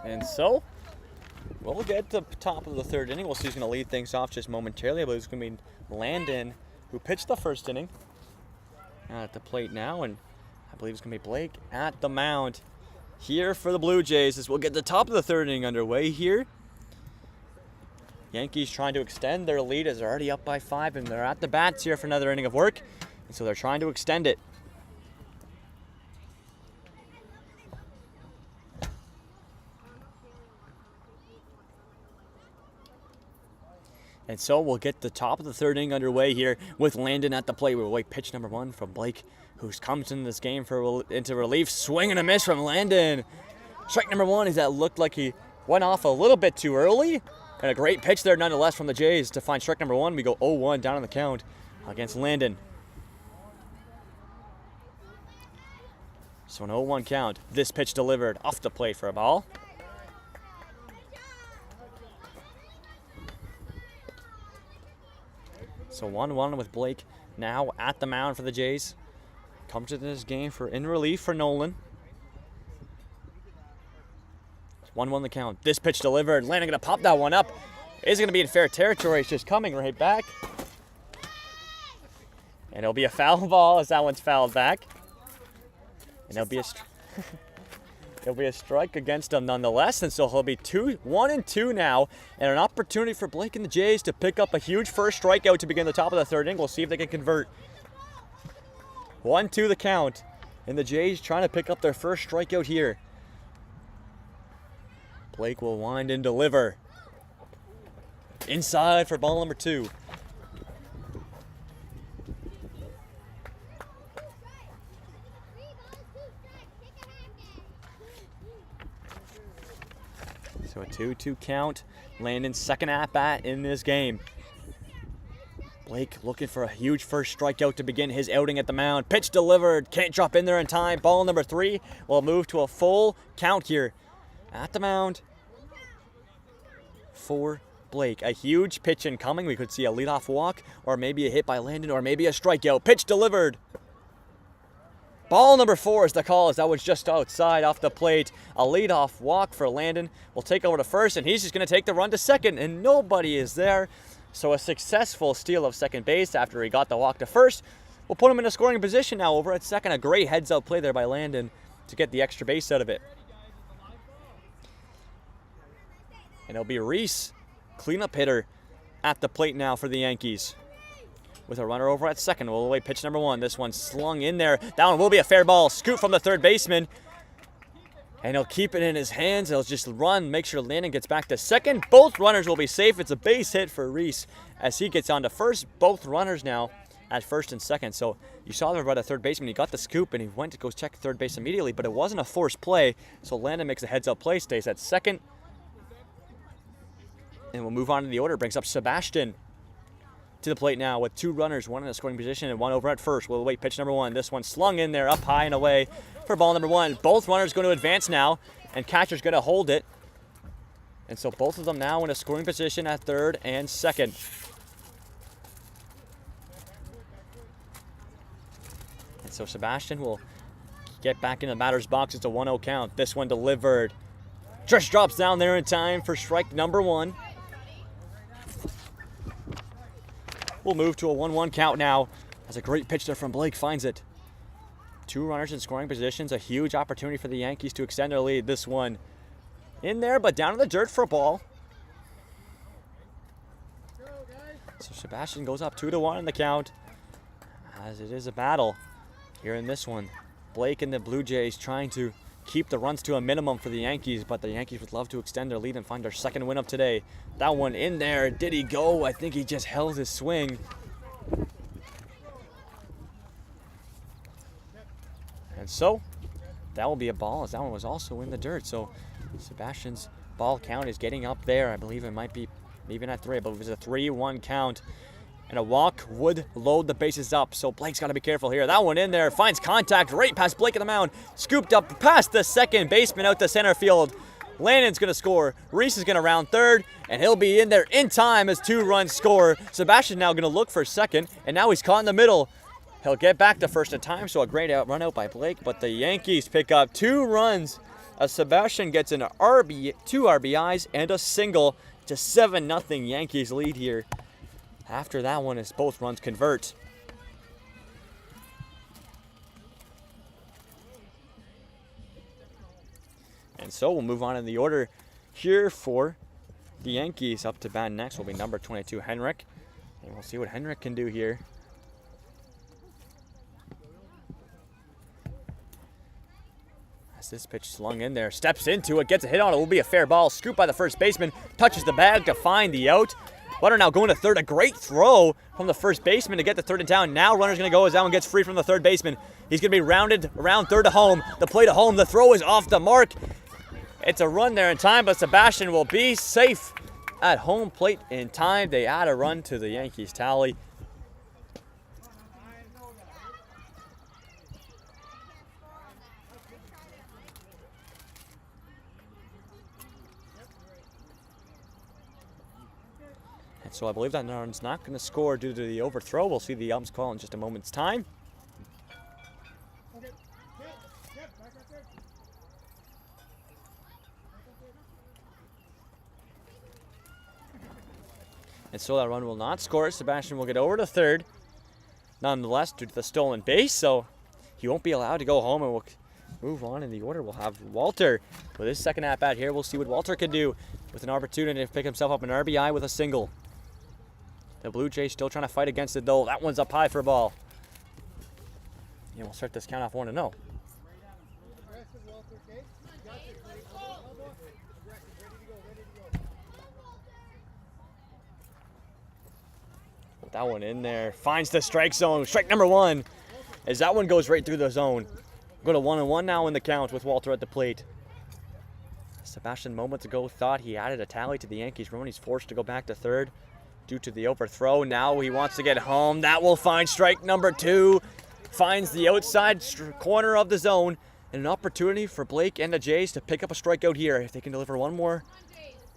And so We'll get to the top of the third inning. We'll see who's going to lead things off just momentarily. I believe it's going to be Landon, who pitched the first inning. At the plate now, and I believe it's going to be Blake at the mound here for the Blue Jays as we'll get the top of the third inning underway here. Yankees trying to extend their lead as they're already up by 5, and they're at the bats here for another inning of work, and so they're trying to extend it. And so we'll get the top of the third inning underway here with Landon at the plate. We'll wait pitch number 1 from Blake, who's comes into this game into relief. Swing and a miss from Landon. Strike number 1 is that looked like he went off a little bit too early. And a great pitch there nonetheless from the Jays to find strike number 1. We go 0-1 down on the count against Landon. So an 0-1 count. This pitch delivered off the plate for a ball. So 1-1 with Blake now at the mound for the Jays. Comes to this game in relief for Nolan. 1-1 the count. This pitch delivered. Landon going to pop that one up. Is going to be in fair territory. It's just coming right back. And it'll be a foul ball as that one's fouled back. And it'll be a strike against him nonetheless. And so he'll be 1-2 now. And an opportunity for Blake and the Jays to pick up a huge first strikeout to begin the top of the third inning. We'll see if they can convert. 1-2 the count. And the Jays trying to pick up their first strikeout here. Blake will wind and deliver. Inside for ball number 2. So a 2-2 count. Landon's second at-bat in this game. Blake looking for a huge first strikeout to begin his outing at the mound. Pitch delivered. Can't drop in there in time. Ball number 3 will move to a full count here at the mound for Blake. A huge pitch incoming. We could see a leadoff walk or maybe a hit by Landon or maybe a strikeout. Pitch delivered. Ball number 4 is the call as that was just outside off the plate. A leadoff walk for Landon. Will take over to first and he's just going to take the run to second and nobody is there. So a successful steal of second base after he got the walk to first. We'll put him in a scoring position now over at second. A great heads-up play there by Landon to get the extra base out of it. And it'll be Reese, cleanup hitter, at the plate now for the Yankees. With a runner over at second, we'll await pitch number 1. This one slung in there. That one will be a fair ball. Scoop from the third baseman. And he'll keep it in his hands. He'll just run, make sure Landon gets back to second. Both runners will be safe. It's a base hit for Reese as he gets on to first. Both runners now at first and second. So you saw there about a third baseman. He got the scoop and he went to go check third base immediately, but it wasn't a forced play. So Landon makes a heads-up play, stays at second. And we'll move on to the order. Brings up Sebastian to the plate now with 2 runners, 1 in a scoring position and 1 over at first. We'll wait pitch number 1. This one slung in there up high and away for ball number 1. Both runners going to advance now, and catcher's going to hold it. And so both of them now in a scoring position at third and second. And so Sebastian will get back in the batter's box. It's a 1-0 count. This one delivered. Just drops down there in time for strike number 1. We'll move to a 1-1 count now as a great pitch there from Blake finds it. 2 runners in scoring positions. A huge opportunity for the Yankees to extend their lead. This one in there, but down in the dirt for a ball. So Sebastian goes up 2-1 in the count as it is a battle here in this one. Blake and the Blue Jays trying to keep the runs to a minimum for the Yankees, but the Yankees would love to extend their lead and find their second win of today. That one in there. Did he go? I think he just held his swing. And so that will be a ball as that one was also in the dirt. So Sebastian's ball count is getting up there. I believe it might be even at 3. I believe it's a 3-1 count. And a walk would load the bases up. So Blake's got to be careful here. That one in there finds contact right past Blake at the mound. Scooped up past the second baseman out to center field. Landon's going to score. Reese is going to round third. And he'll be in there in time as 2 runs score. Sebastian now going to look for second. And now he's caught in the middle. He'll get back to first in time. So a great run out by Blake. But the Yankees pick up 2 runs as Sebastian gets an RB, 2 RBIs, and a single to 7-0 Yankees lead here. After that one, as both runs convert. And so we'll move on in the order here for the Yankees. Up to bat next will be number 22, Henrik. And we'll see what Henrik can do here. As this pitch slung in there, steps into it, gets a hit on it, will be a fair ball. Scooped by the first baseman, touches the bag to find the out. Runner now going to third. A great throw from the first baseman to get the third and down. Now runner's going to go as that one gets free from the third baseman. He's going to be rounded around third to home. The play to home. The throw is off the mark. It's a run there in time, but Sebastian will be safe at home plate in time. They add a run to the Yankees tally. And so I believe that run's not going to score due to the overthrow. We'll see the umps call in just a moment's time. And so that run will not score. Sebastian will get over to third, nonetheless, due to the stolen base. So he won't be allowed to go home, and we'll move on in the order. We'll have Walter with his second at-bat here. We'll see what Walter can do with an opportunity to pick himself up an RBI with a single. The Blue Jays still trying to fight against it, though. That one's up high for a ball. And we'll start this count off 1-0. That one in there, finds the strike zone. Strike number 1, as that one goes right through the zone. Go to 1-1 now in the count with Walter at the plate. Sebastian moments ago thought he added a tally to the Yankees run. He's forced to go back to third due to the overthrow. Now he wants to get home. That will find strike number 2. Finds the outside corner of the zone. And an opportunity for Blake and the Jays to pick up a strikeout here. If they can deliver one more,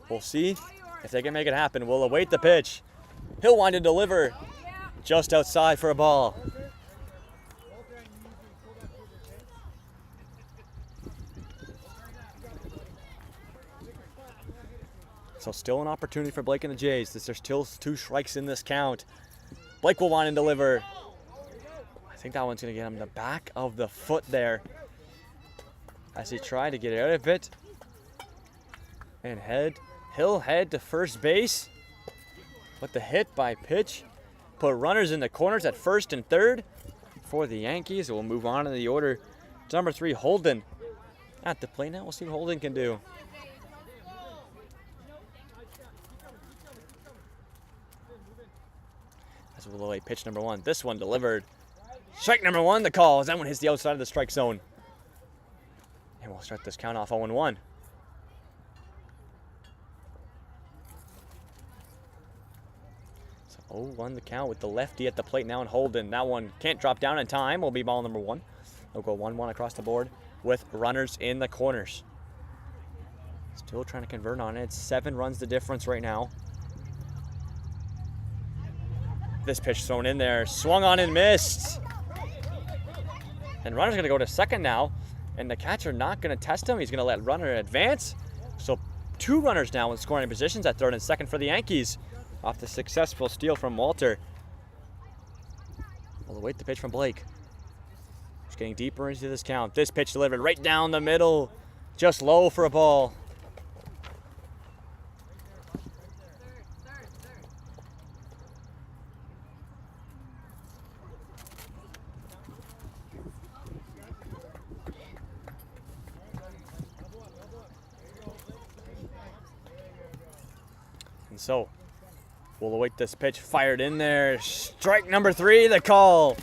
we'll see if they can make it happen. We'll await the pitch. He'll wind and deliver just outside for a ball. So still an opportunity for Blake and the Jays. There's still 2 strikes in this count. Blake will wind and deliver. I think that one's going to get him the back of the foot there as he tried to get out of it. And he'll head to first base. But the hit by pitch put runners in the corners at first and third for the Yankees. We'll move on in the order to number 3, Holden at the plate now. We'll see what Holden can do. As we'll await pitch number 1. This one delivered. Strike number 1, the call, as that one hits the outside of the strike zone. And we'll start this count off 0-1. So 0-1 the count with the lefty at the plate now and Holden. That one can't drop down in time. Will be ball number 1. They'll go 1-1 across the board with runners in the corners. Still trying to convert on it. 7 runs the difference right now. This pitch thrown in there. Swung on and missed. And runner's going to go to second now. And the catcher not going to test him. He's going to let runner advance. So 2 runners now in scoring positions at third and second for the Yankees off the successful steal from Walter. We'll await the pitch from Blake. Just getting deeper into this count. This pitch delivered right down the middle. Just low for a ball. And so we'll await this pitch fired in there. Strike number 3, the call.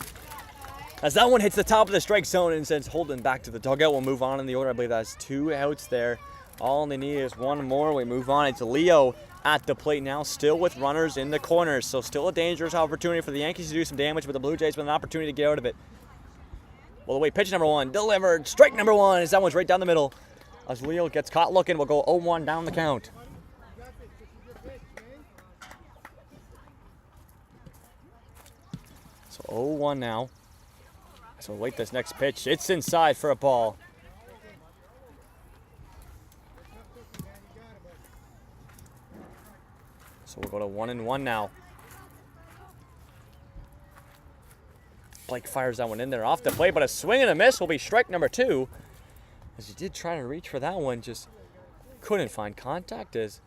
As that one hits the top of the strike zone and sends Holden back to the dugout. We'll move on in the order. I believe that's 2 outs there. All they need is 1 more. We move on. It's Leo at the plate now, still with runners in the corners. So still a dangerous opportunity for the Yankees to do some damage, but the Blue Jays with an opportunity to get out of it. We'll await pitch number 1. Delivered. Strike number 1 as that one's right down the middle. As Leo gets caught looking, we'll go 0-1 down the count. So 0-1 now. So we'll wait this next pitch. It's inside for a ball. So we'll go to 1-1 now. Blake fires that one in there off the plate, but a swing and a miss will be strike number 2. As he did try to reach for that one, just couldn't find contact as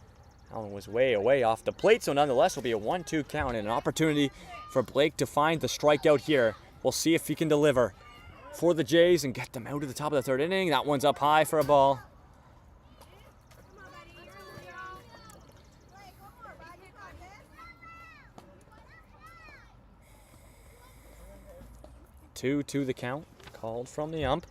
that one was way away off the plate. So nonetheless, will be a 1-2 count and an opportunity for Blake to find the strikeout here. We'll see if he can deliver for the Jays and get them out of the top of the 3rd inning. That one's up high for a ball. Two to the count, called from the ump.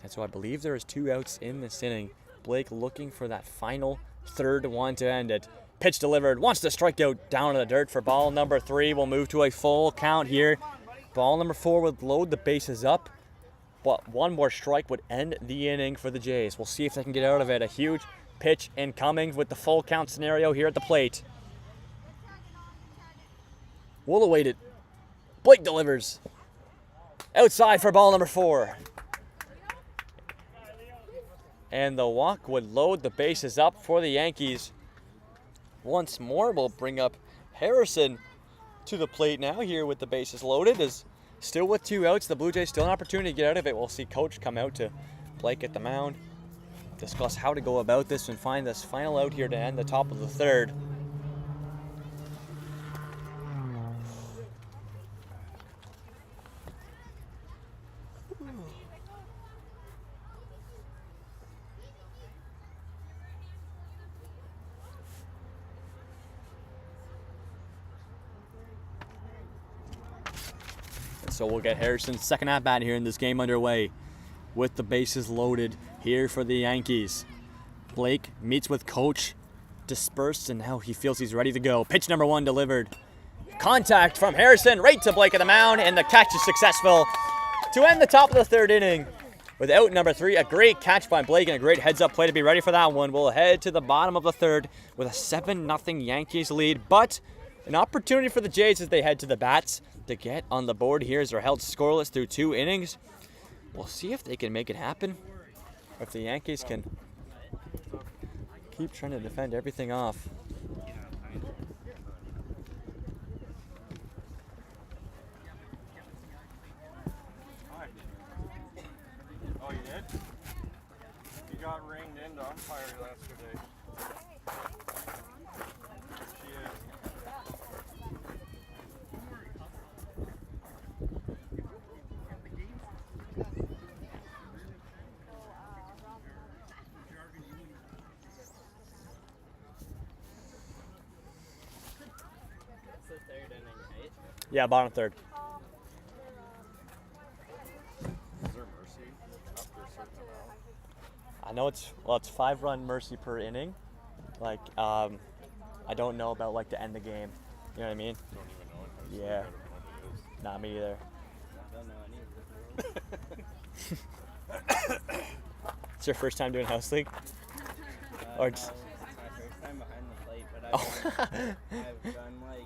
And so I believe there is 2 outs in this inning. Blake looking for that final 3rd one to end it. Pitch delivered, wants to strike out down in the dirt for ball number 3. We'll move to a full count here. Ball number 4 would load the bases up, but one more strike would end the inning for the Jays. We'll see if they can get out of it. A huge pitch incoming with the full count scenario here at the plate. We'll await it. Blake delivers. Outside for ball number 4. And the walk would load the bases up for the Yankees. Once more, we'll bring up Harrison to the plate now here with the bases loaded. Is still with 2 outs. The Blue Jays still an opportunity to get out of it. We'll see Coach come out to Blake at the mound, discuss how to go about this and find this final out here to end the top of the 3rd. So we'll get Harrison's second at-bat here in this game underway with the bases loaded here for the Yankees. Blake meets with Coach, dispersed, and now he feels he's ready to go. Pitch number 1 delivered. Contact from Harrison right to Blake at the mound, and the catch is successful to end the top of the 3rd inning. With out number 3, a great catch by Blake and a great heads-up play to be ready for that one. We'll head to the bottom of the 3rd with a 7-0 Yankees lead, but an opportunity for the Jays as they head to the bats to get on the board here as they're held scoreless through 2 innings. We'll see if they can make it happen, or if the Yankees can keep trying to defend everything off. Oh, you did? You got ringed into umpire yesterday. She is. Yeah, bottom 3rd. Is there mercy after a certain amount? I know it's 5-run mercy per inning. Like, I don't know about like to end the game. You know what I mean? Don't even know it. I Yeah. don't know what it is. Not me either. It's your first time doing house league? Or No, just, it's my first time behind the plate, but oh. I've done like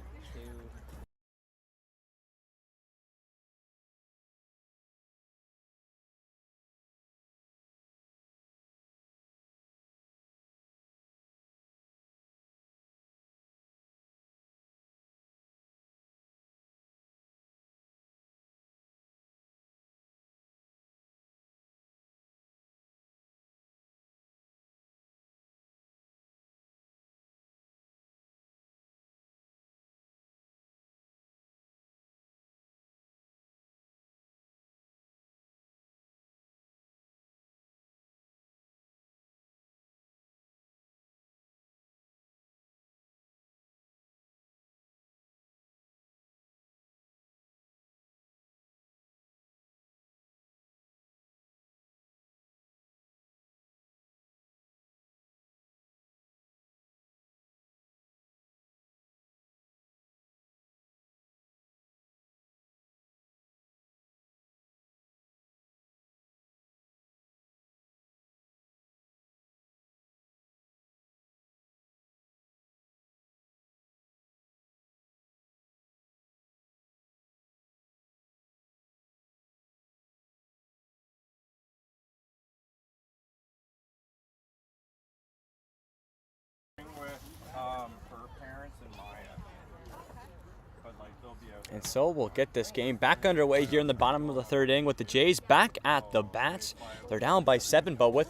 And so we'll get this game back underway here in the bottom of the third inning with the Jays back at the bats. They're down by 7, but they'll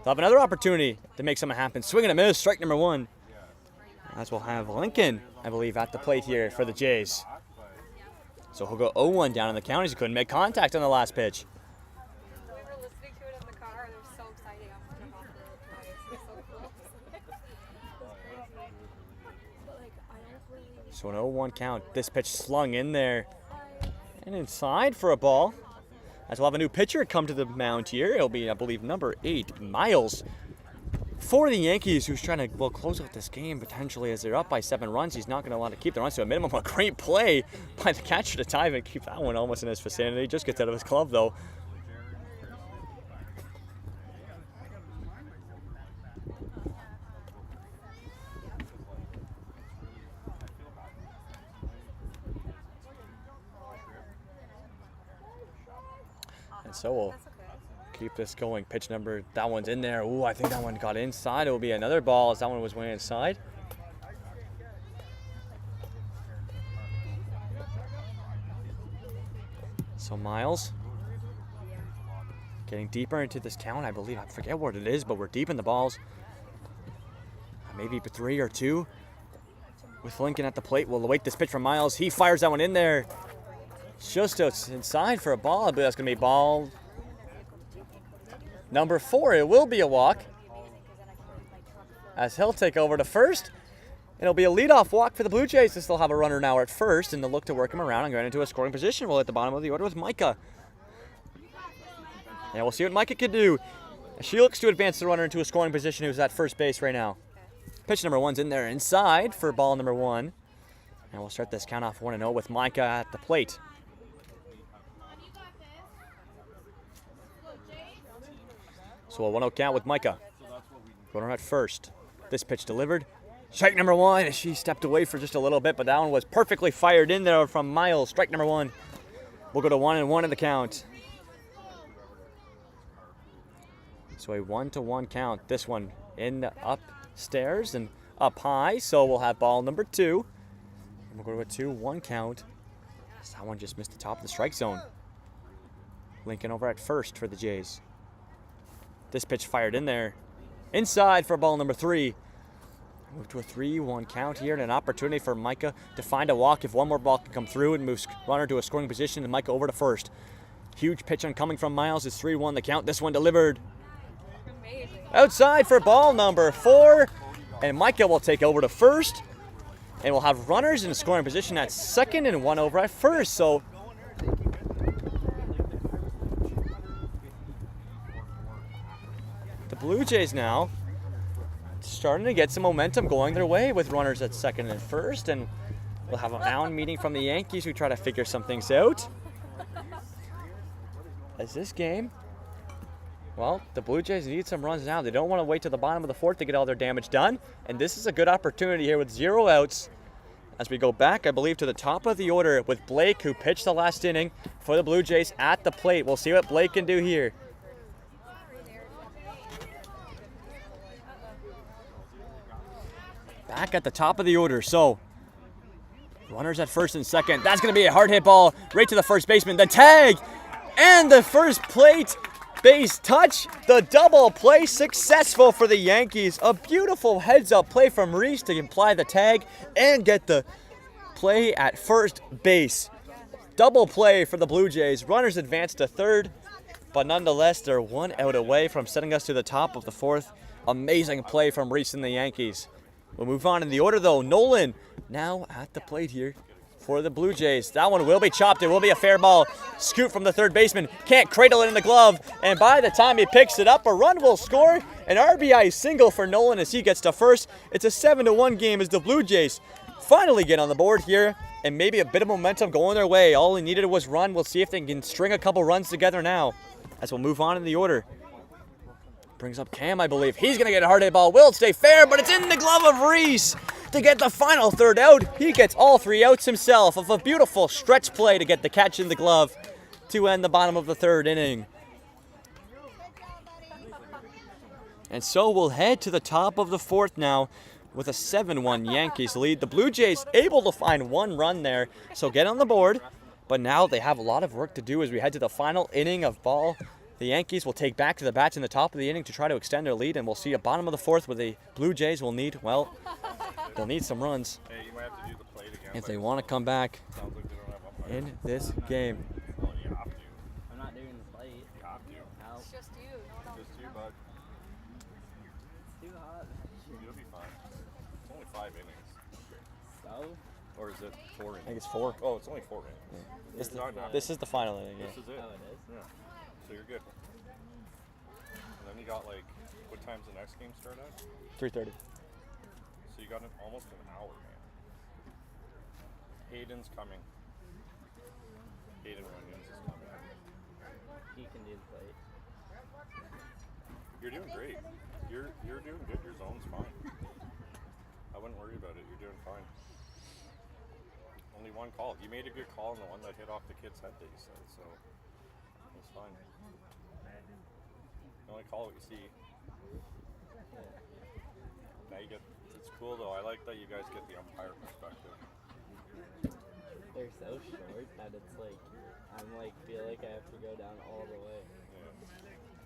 have another opportunity to make something happen. Swing and a miss, strike number 1. As we'll have Lincoln, I believe, at the plate here for the Jays. So he'll go 0-1 down in the count as he couldn't make contact on the last pitch. We were listening to it in the car. It was so exciting. I was going to hop the twice. It was so cool. But like, I don't really... So an 0-1 count. This pitch slung in there and inside for a ball. As we'll have a new pitcher come to the mound here. It'll be, I believe, number 8, Miles. For the Yankees, who's trying to close out this game potentially as they're up by 7 runs. He's not going to want to keep the runs to a minimum. A great play by the catcher to tie and keep that one almost in his vicinity. Just gets out of his glove though. And so we'll keep this going. Pitch number, that one's in there. Ooh, I think that one got inside. It will be another ball as that one was way inside. So Miles getting deeper into this count, I believe. I forget what it is, but we're deep in the balls. Maybe 3 or 2. With Lincoln at the plate, we'll await this pitch from Miles. He fires that one in there. Just inside for a ball. I believe that's going to be ball number 4. It will be a walk as he'll take over to first. It'll be a leadoff walk for the Blue Jays to still have a runner now at first, and they'll look to work him around and go into a scoring position. We'll at the bottom of the order with Micah. And we'll see what Micah can do. She looks to advance the runner into a scoring position who's at first base right now. Pitch number 1's in there inside for ball number 1. And we'll start this count off 1-0 with Micah at the plate. So a 1-0 count with Micah. Runner at first. This pitch delivered. Strike number 1. She stepped away for just a little bit, but that one was perfectly fired in there from Miles. Strike number 1. We'll go to 1-1 in the count. So a 1-1 count. This one in the upstairs and up high. So we'll have ball number 2. We'll go to a 2-1 count. That one just missed the top of the strike zone. Lincoln over at first for the Jays. This pitch fired in there. Inside for ball number 3. Move to a 3-1 count here and an opportunity for Micah to find a walk if one more ball can come through and moves runner to a scoring position and Micah over to first. Huge pitch on coming from Miles. It's 3-1 the count. This one delivered. Amazing. Outside for ball number 4. And Micah will take over to first. And we'll have runners in scoring position at second and 1 over at first. So the Blue Jays now starting to get some momentum going their way with runners at second and first, and we'll have a mound meeting from the Yankees who try to figure some things out. As this game, well, the Blue Jays need some runs now. They don't want to wait till the bottom of the 4th to get all their damage done, and this is a good opportunity here with 0 outs as we go back, I believe, to the top of the order with Blake, who pitched the last inning for the Blue Jays at the plate. We'll see what Blake can do here. Back at the top of the order, so runners at first and second. That's going to be a hard hit ball right to the first baseman. The tag and the first plate base touch. The double play successful for the Yankees. A beautiful heads up play from Reese to imply the tag and get the play at first base. Double play for the Blue Jays. Runners advance to third, but nonetheless, they're 1 out away from sending us to the top of the 4th. Amazing play from Reese and the Yankees. We'll move on in the order, though. Nolan now at the plate here for the Blue Jays. That one will be chopped. It will be a fair ball. Scoop from the third baseman. Can't cradle it in the glove. And by the time he picks it up, a run will score. An RBI single for Nolan as he gets to first. It's a 7-1 game as the Blue Jays finally get on the board here. And maybe a bit of momentum going their way. All he needed was run. We'll see if they can string a couple runs together now as we'll move on in the order. Brings up Cam, I believe. He's going to get a hard hit ball. Will it stay fair? But it's in the glove of Reese to get the final third out. He gets all 3 outs himself of a beautiful stretch play to get the catch in the glove to end the bottom of the 3rd inning. And so we'll head to the top of the 4th now. with a 7-1 Yankees lead. The Blue Jays able to find 1 run there, so get on the board. But now they have a lot of work to do as we head to the final inning of ball. The Yankees will take back to the bats in the top of the inning to try to extend their lead, and we'll see a bottom of the 4th where the Blue Jays will need, well, they'll need some runs Hey, you might have to do the plate again. if they want to come back Sounds like they don't have umpires. in this game. Oh, you have to. I'm not doing the plate. You have to. No, It's just you. No one else. Just you, bud. it's too hot. You'll be fine. It's only 5 innings. So, Or is it 4 innings? I think it's 4. Oh, it's only 4 innings. This, Not now. this is the final inning. This is it. oh, it is. Yeah. So you're good. And then you got like, what time's the next game start at? 3:30. So you got almost an hour, man. Hayden's coming. Hayden Williams is coming. He can do the plate. You're doing great. You're doing good. Your zone's fine. I wouldn't worry about it. You're doing fine. Only 1 call. You made a good call on the one that hit off the kid's head that you said, so it's fine. You only call what you see. Now you get. It's cool though. I like that you guys get the umpire perspective. They're so short that it's like, I'm like, feel like I have to go down all the way. Yeah.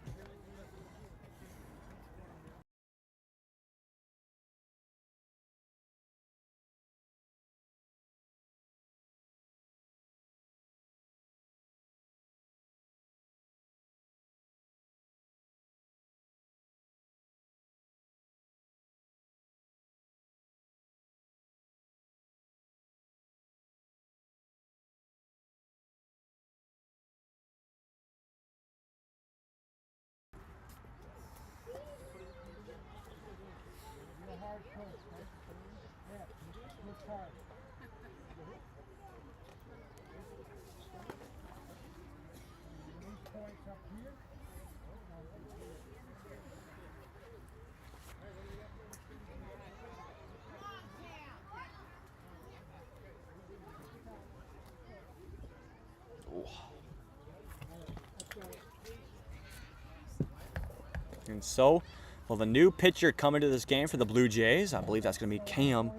And so, well, the new pitcher coming to this game for the Blue Jays, I believe that's going to be Cam,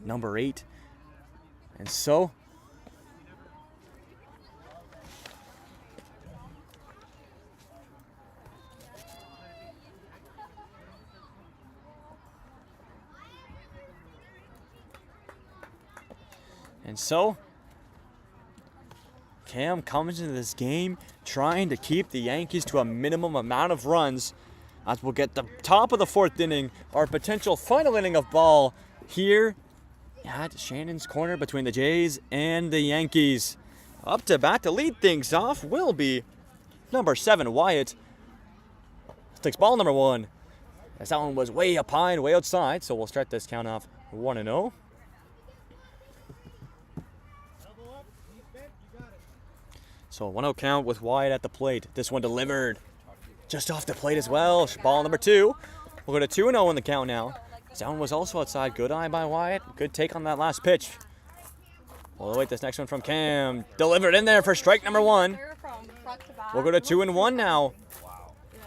number 8. And so, Cam comes into this game trying to keep the Yankees to a minimum amount of runs as we'll get the top of the 4th inning, our potential final inning of ball here at Shannon's Corner between the Jays and the Yankees. Up to bat to lead things off will be number 7, Wyatt. Takes ball number 1. As that one was way up high and way outside, so we'll start this count off 1-0. So a 1-0 count with Wyatt at the plate. This one delivered just off the plate as well. Ball number 2. We'll go to 2-0 in the count now. That one was also outside. Good eye by Wyatt. Good take on that last pitch. We'll await this next one from Cam. Delivered in there for strike number 1. They're from front to back. We'll go to 2-1 now.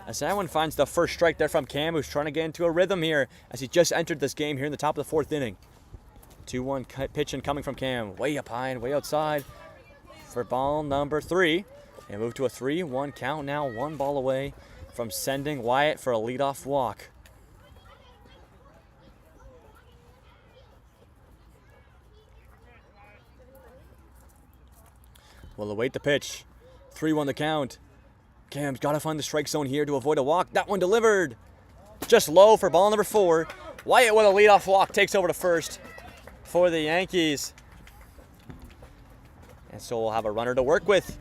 As that one finds the first strike there from Cam, who's trying to get into a rhythm here as he just entered this game here in the top of the 4th inning. 2-1 pitch and coming from Cam. Way up high and way outside for ball number 3. And move to a 3-1 count now. 1 ball away from sending Wyatt for a leadoff walk. We'll await the pitch. 3-1 the count. Cam's got to find the strike zone here to avoid a walk. That one delivered. Just low for ball number 4. Wyatt with a leadoff walk takes over to first for the Yankees. And so we'll have a runner to work with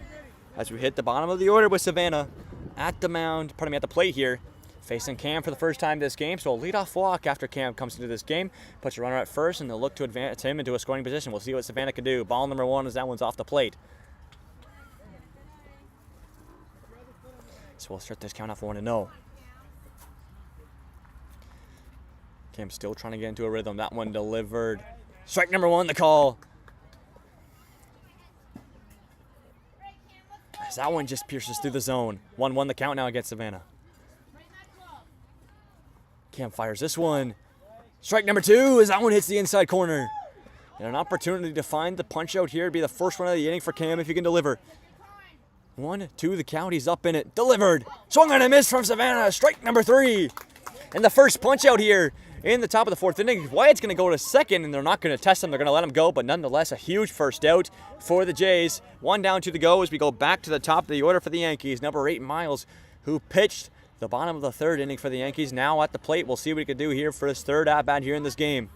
as we hit the bottom of the order with Savannah at the mound, at the plate here, facing Cam for the first time this game. So a leadoff walk after Cam comes into this game, puts a runner at first, and they'll look to advance him into a scoring position. We'll see what Savannah can do. Ball number 1 as that one's off the plate. So we'll start this count off 1-0. Cam's still trying to get into a rhythm. That one delivered. Strike number 1, the call. As that one just pierces through the zone. 1-1 the count now against Savannah. Cam fires this one. Strike number 2 as that one hits the inside corner. And an opportunity to find the punch out here. It'd be the first one of the inning for Cam if he can deliver. 1-2 the count. He's up in it. Delivered. Swung on a miss from Savannah. Strike number 3. And the first punch out here in the top of the 4th inning. Wyatt's going to go to second, and they're not going to test him. They're going to let him go, but nonetheless, a huge first out for the Jays. 1 down to the go as we go back to the top of the order for the Yankees. Number 8, Miles, who pitched the bottom of the 3rd inning for the Yankees. Now at the plate. We'll see what he can do here for his 3rd at-bat here in this game.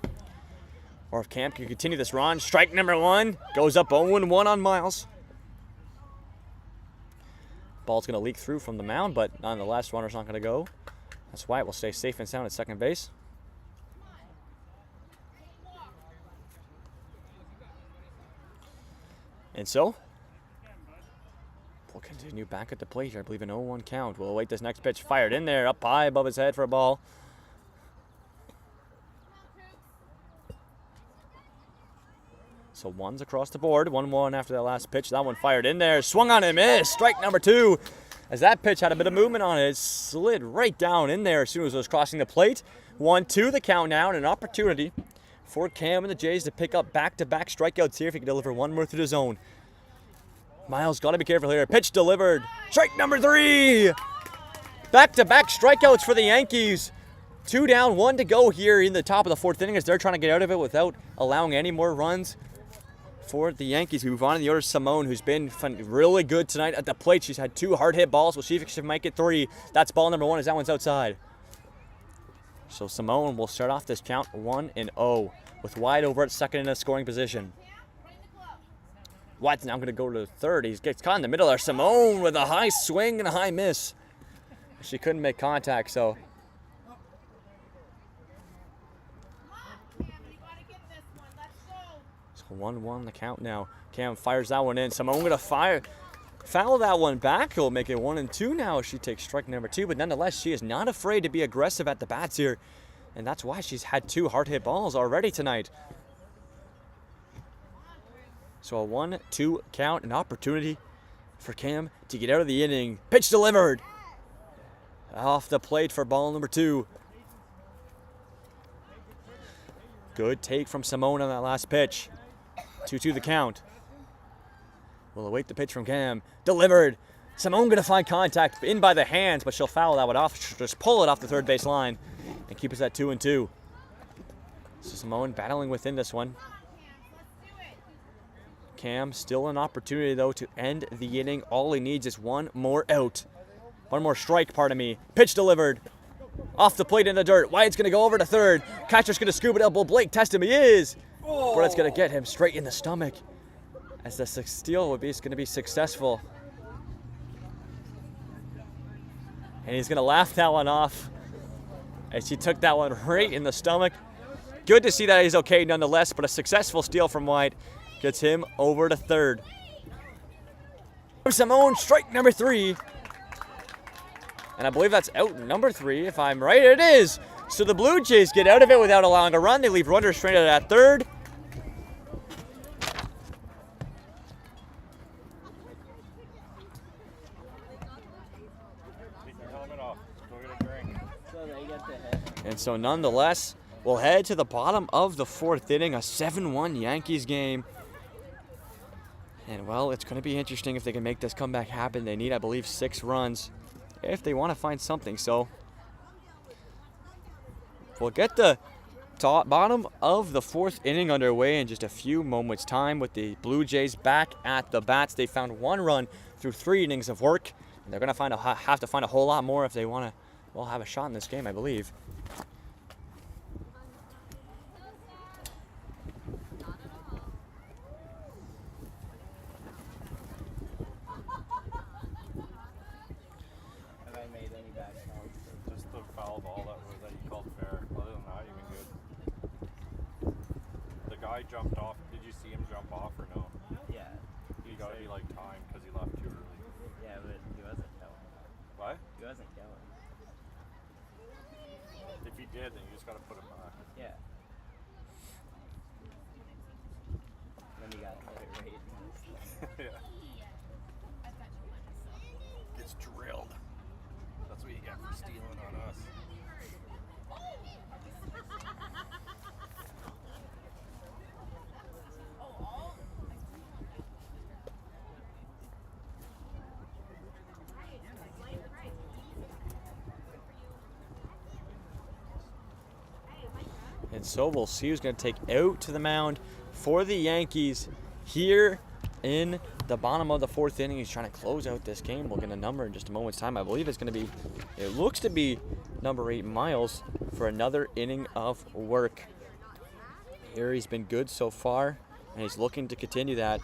Or if Cam can continue this run. Strike number 1. Goes up 0-1 on Miles. Ball's going to leak through from the mound, but nonetheless, runner's not going to go. That's why it will stay safe and sound at second base. And so, we'll continue back at the plate here. I believe an 0-1 count. We'll await this next pitch. Fired in there, up high above his head for a ball. So 1's across the board. 1-1 after that last pitch. That one fired in there. Swung on and missed. Strike number 2. As that pitch had a bit of movement on it, it slid right down in there as soon as it was crossing the plate. 1-2 the count now, and an opportunity for Cam and the Jays to pick up back-to-back strikeouts here if he can deliver one more through the zone. Miles got to be careful here. Pitch delivered. Strike number 3. Back-to-back strikeouts for the Yankees. 2 down, 1 to go here in the top of the 4th inning as they're trying to get out of it without allowing any more runs. For the Yankees, we move on in the order. Simone, who's been really good tonight at the plate. She's had 2 hard hit balls. We'll see if she might get 3. That's ball number 1 as that one's outside. So Simone will start off this count 1-0 with Wyatt over at second in a scoring position. Wyatt's now going to go to third. He gets caught in the middle there. Simone with a high swing and a high miss. She couldn't make contact, so. So 1-1 the count now. Cam fires that one in. Simone going to foul that one back. He'll make it 1-2 now as she takes strike number 2. But nonetheless, she is not afraid to be aggressive at the bats here. And that's why she's had 2 hard hit balls already tonight. So a 1-2 count, an opportunity for Cam to get out of the inning. Pitch delivered. Off the plate for ball number 2. Good take from Simone on that last pitch. 2-2 the count. We'll await the pitch from Cam. Delivered. Simone going to find contact in by the hands, but she'll foul that one off. She'll just pull it off the third base line and keep us at 2-2. So Simone battling within this one. Cam still an opportunity, though, to end the inning. All he needs is one more out. One more strike, pardon me. Pitch delivered. Off the plate in the dirt. Wyatt's going to go over to third. Catcher's going to scoop it up. Will Blake test him? He is. But it's going to get him straight in the stomach. As the steal is going to be successful. And he's going to laugh that one off as he took that one right in the stomach. Good to see that he's okay nonetheless, but a successful steal from Wyatt gets him over to third. Simone, strike number 3. And I believe that's out number 3, if I'm right. It is. So the Blue Jays get out of it without allowing a run. They leave runners stranded at third. And so nonetheless, we'll head to the bottom of the 4th inning, a 7-1 Yankees game. And well, it's going to be interesting if they can make this comeback happen. They need, I believe, 6 runs if they want to find something. So we'll get the bottom of the 4th inning underway in just a few moments' time with the Blue Jays back at the bats. They found 1 run through 3 innings of work, and they're going to have to find a whole lot more if they want to, well, have a shot in this game, I believe. Just the foul ball that you called fair. Other than that, you've been good. The guy jumped off. Did you see him jump off or no? Yeah. He got to be like timed because he left too early. Yeah, but he wasn't killing. What? He wasn't killing. If he did, then you just got to put him back. Yeah. Then he got hit right in his Yeah. Gets drilled. That's what you get for stealing on us. And so we'll see who's going to take out to the mound for the Yankees here in the bottom of the 4th inning. He's trying to close out this game. We'll get a number in just a moment's time. I believe it's going to be, it looks to be number 8, Miles, for another inning of work. Here he's been good so far, and he's looking to continue that.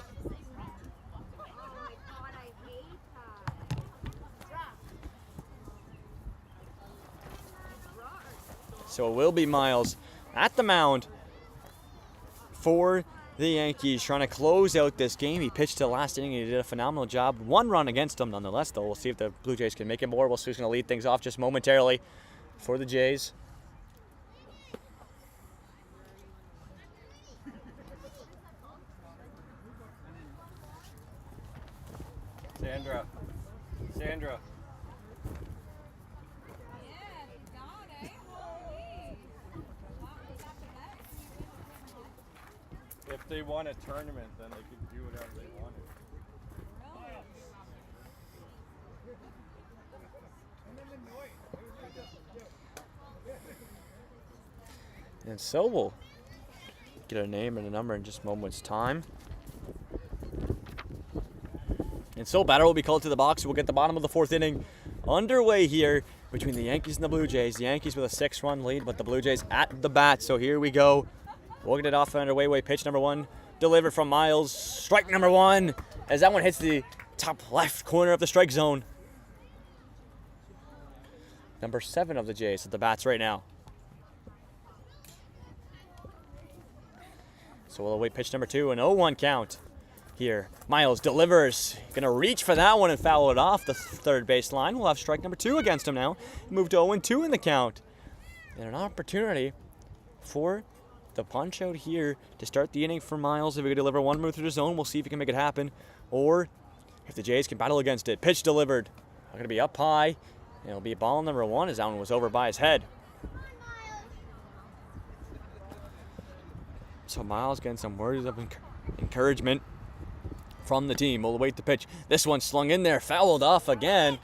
So it will be Miles at the mound for the Yankees, trying to close out this game. He pitched the last inning. He did a phenomenal job. 1 run against him nonetheless, though. We'll see if the Blue Jays can make it more. We'll see who's going to lead things off just momentarily for the Jays. Sandra. If they won a tournament, then they could do whatever they wanted. And so we'll get a name and a number in just a moment's time. And so batter will be called to the box. We'll get the bottom of the 4th inning underway here between the Yankees and the Blue Jays. The Yankees with a 6-run lead, but the Blue Jays at the bat. So here we go. We'll get it off underway. Pitch number 1 delivered from Miles. Strike number 1 as that one hits the top left corner of the strike zone. Number 7 of the Jays at the bats right now. So we'll await pitch number 2, an 0-1 count here. Miles delivers. Gonna reach for that one and foul it off the third base line. We'll have strike number 2 against him now. Move to 0-2 in the count. And an opportunity for the punch out here to start the inning for Miles. If he can deliver one move through the zone, we'll see if he can make it happen. Or if the Jays can battle against it. Pitch delivered. Going to be up high. And it'll be ball number 1 as that one was over by his head. So Miles getting some words of encouragement from the team. We'll await the pitch. This one slung in there, fouled off again.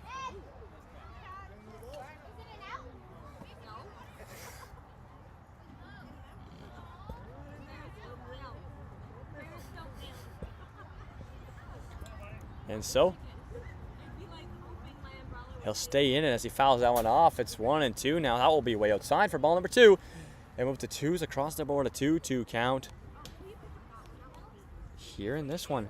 And so he'll stay in it as he fouls that one off. It's 1-2 now. That will be way outside for ball number 2. And move to 2s across the board, a 2-2 count here in this one.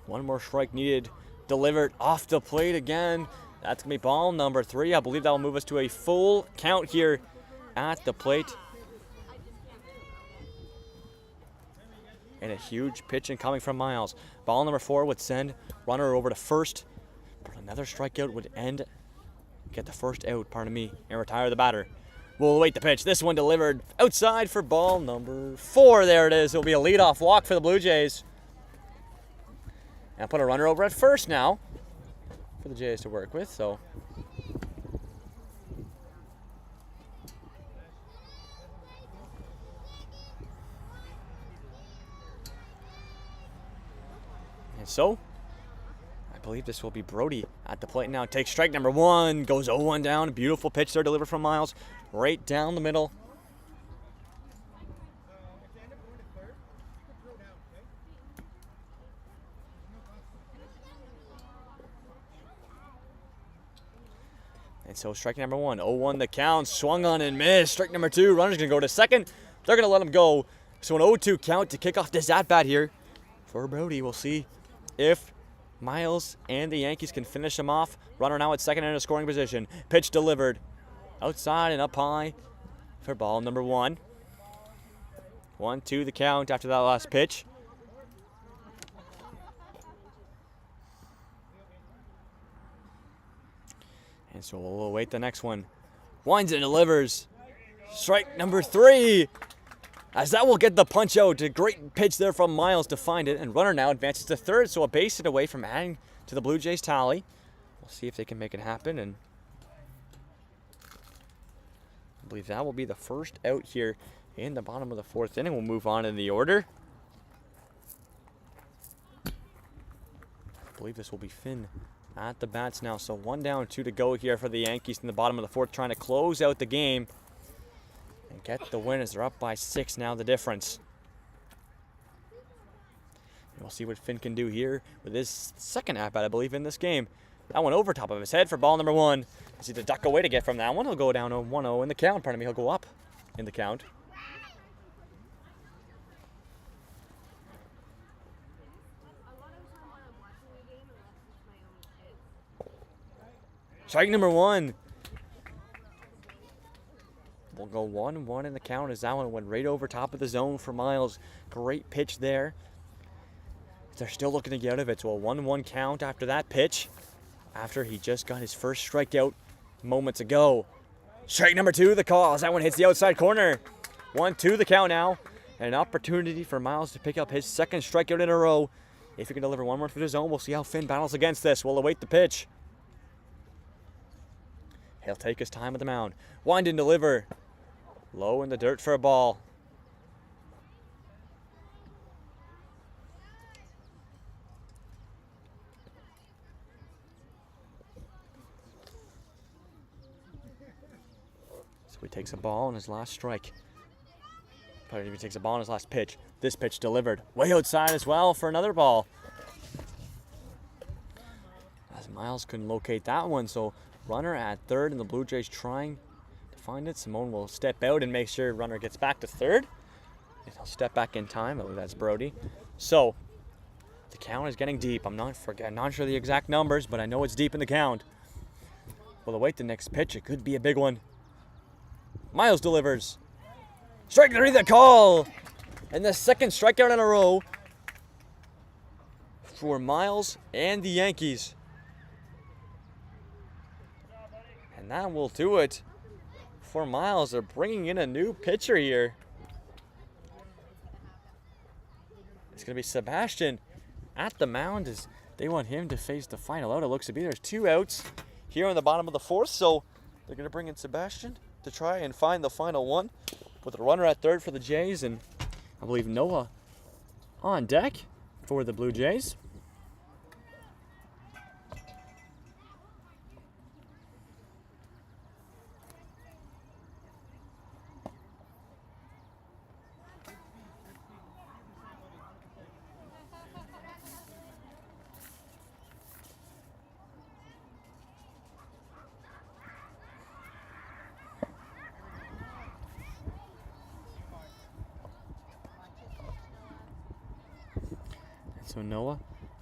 One more strike needed. Delivered off the plate again. That's going to be ball number 3. I believe that will move us to a full count here at the plate. And a huge pitch incoming from Miles. Ball number 4 would send runner over to first. But another strikeout would get the first out, pardon me, and retire the batter. We'll await the pitch. This one delivered outside for ball number 4. There it is. It'll be a leadoff walk for the Blue Jays. And put a runner over at first now for the Jays to work with. So and so I believe this will be Brody at the plate now. Takes strike number 1, goes 0-1 down. Beautiful pitch there delivered from Miles right down the middle. And so strike number 1, 0-1 the count, swung on and missed. Strike number 2, runner's going to go to second. They're going to let him go. So an 0-2 count to kick off this at-bat here for Brody. We'll see if Miles and the Yankees can finish him off. Runner now at second in a scoring position. Pitch delivered outside and up high for ball number 1. 1-2 the count after that last pitch. And so we'll await the next one. Winds and delivers. Strike number 3. As that will get the punch out. A great pitch there from Miles to find it. And runner now advances to third. So a base hit away from adding to the Blue Jays tally. We'll see if they can make it happen. And I believe that will be the first out here in the bottom of the 4th inning. We'll move on in the order. I believe this will be Finn at the bats now. So 1 down, 2 to go here for the Yankees in the bottom of the 4th, trying to close out the game and get the win as they're up by 6 now, the difference. And we'll see what Finn can do here with his second at-bat, I believe, in this game. That one over top of his head for ball number 1. He's to duck away to get from that one. He'll go down 1-0 in the count. Pardon me, he'll go up in the count. Strike number 1. We'll go 1-1 in the count as that one went right over top of the zone for Miles. Great pitch there. They're still looking to get out of it. So a 1-1 count after that pitch. After he just got his first strikeout moments ago. Strike number 2, the call as that one hits the outside corner. 1-2 the count now. And an opportunity for Miles to pick up his second strikeout in a row. If he can deliver one more through the zone, we'll see how Finn battles against this. We'll await the pitch. He'll take his time at the mound. Wind and deliver. Low in the dirt for a ball. So he takes a ball on his last strike. Probably he takes a ball on his last pitch. This pitch delivered way outside as well for another ball. As Miles couldn't locate that one, so runner at third, and the Blue Jays trying to find it. Simone will step out and make sure runner gets back to third. And he'll step back in time. I believe that's Brody. So the count is getting deep. I'm not sure the exact numbers, but I know it's deep in the count. We'll await the next pitch. It could be a big one. Miles delivers. Strike 3, the call. And the second strikeout in a row for Miles and the Yankees. And that will do it for Miles. They're bringing in a new pitcher here. It's going to be Sebastian at the mound as they want him to face the final out. It looks to be there's 2 outs here in the bottom of the 4th, so they're going to bring in Sebastian to try and find the final one with a runner at third for the Jays, and I believe Noah on deck for the Blue Jays. So Noah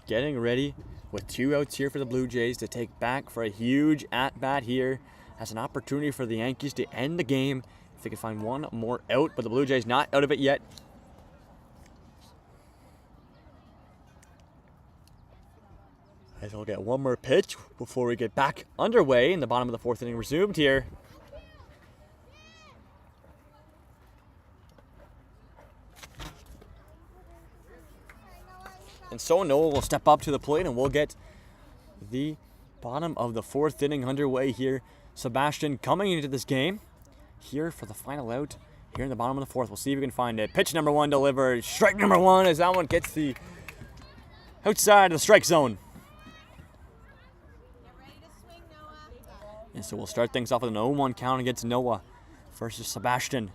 getting ready with 2 outs here for the Blue Jays to take back for a huge at-bat here. Has an opportunity for the Yankees to end the game if they can find one more out, but the Blue Jays not out of it yet. As we'll get one more pitch before we get back underway in the bottom of the 4th inning resumed here. And so Noah will step up to the plate and we'll get the bottom of the 4th inning underway here. Sebastian coming into this game here for the final out here in the bottom of the 4th. We'll see if we can find it. Pitch number 1 delivered. Strike number 1 as that one gets the outside of the strike zone. Get ready to swing, Noah. And so we'll start things off with an 0-1 count against Noah versus Sebastian.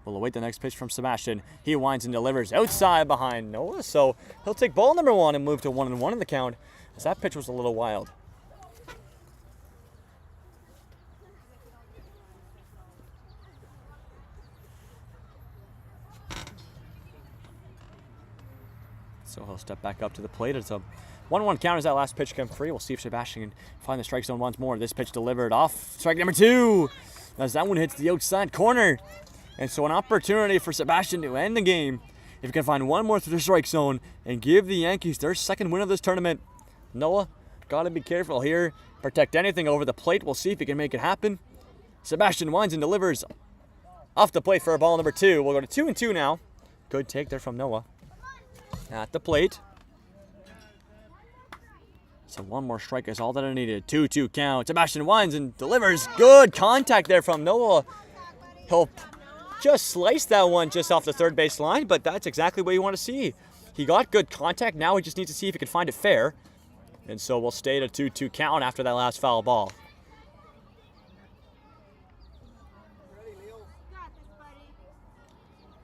We'll await the next pitch from Sebastian. He winds and delivers outside behind Noah, so he'll take ball number 1 and move to 1-1 in the count, as that pitch was a little wild. So he'll step back up to the plate. It's a 1-1 count as that last pitch comes free. We'll see if Sebastian can find the strike zone once more. This pitch delivered off strike number 2 as that one hits the outside corner. And so an opportunity for Sebastian to end the game if he can find one more through the strike zone and give the Yankees their second win of this tournament. Noah, got to be careful here. Protect anything over the plate. We'll see if he can make it happen. Sebastian winds and delivers off the plate for a ball number 2. We'll go to 2-2 now. Good take there from Noah. At the plate. So one more strike is all that I needed. 2-2 count. Sebastian winds and delivers. Good contact there from Noah. He'll just sliced that one just off the third base line, but that's exactly what you want to see. He got good contact. Now he just needs to see if he can find it fair. And so we'll stay at a 2-2 count after that last foul ball.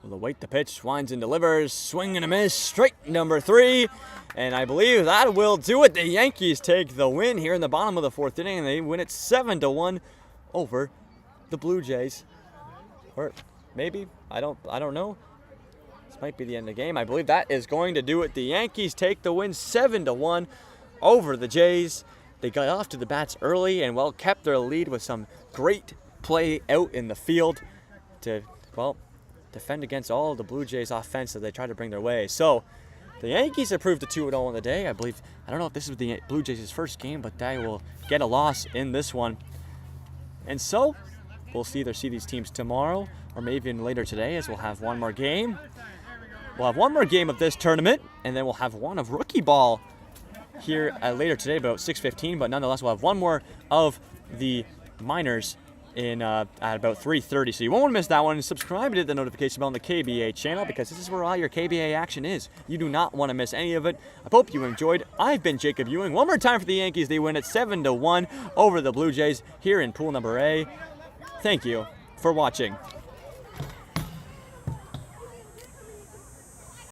Will await the pitch, winds and delivers, swing and a miss, strike number 3. And I believe that will do it. The Yankees take the win here in the bottom of the 4th inning, and they win it 7-1 over the Blue Jays. Or maybe, I don't know. This might be the end of the game. I believe that is going to do it. The Yankees take the win 7-1 over the Jays. They got off to the bats early and, well, kept their lead with some great play out in the field to, well, defend against all of the Blue Jays offense that they try to bring their way. So the Yankees improved to 2-0 on the day. I believe, I don't know if this is the Blue Jays' first game, but they will get a loss in this one. And so we'll either see these teams tomorrow or maybe even later today, as we'll have one more game. We'll have one more game of this tournament, and then we'll have one of rookie ball here later today, about 6:15. But nonetheless, we'll have one more of the minors in at about 3:30. So you won't want to miss that one. Subscribe and hit the notification bell on the KBA channel, because this is where all your KBA action is. You do not want to miss any of it. I hope you enjoyed. I've been Jacob Ewing. One more time for the Yankees. They win it 7-1 over the Blue Jays here in pool number A. Thank you for watching.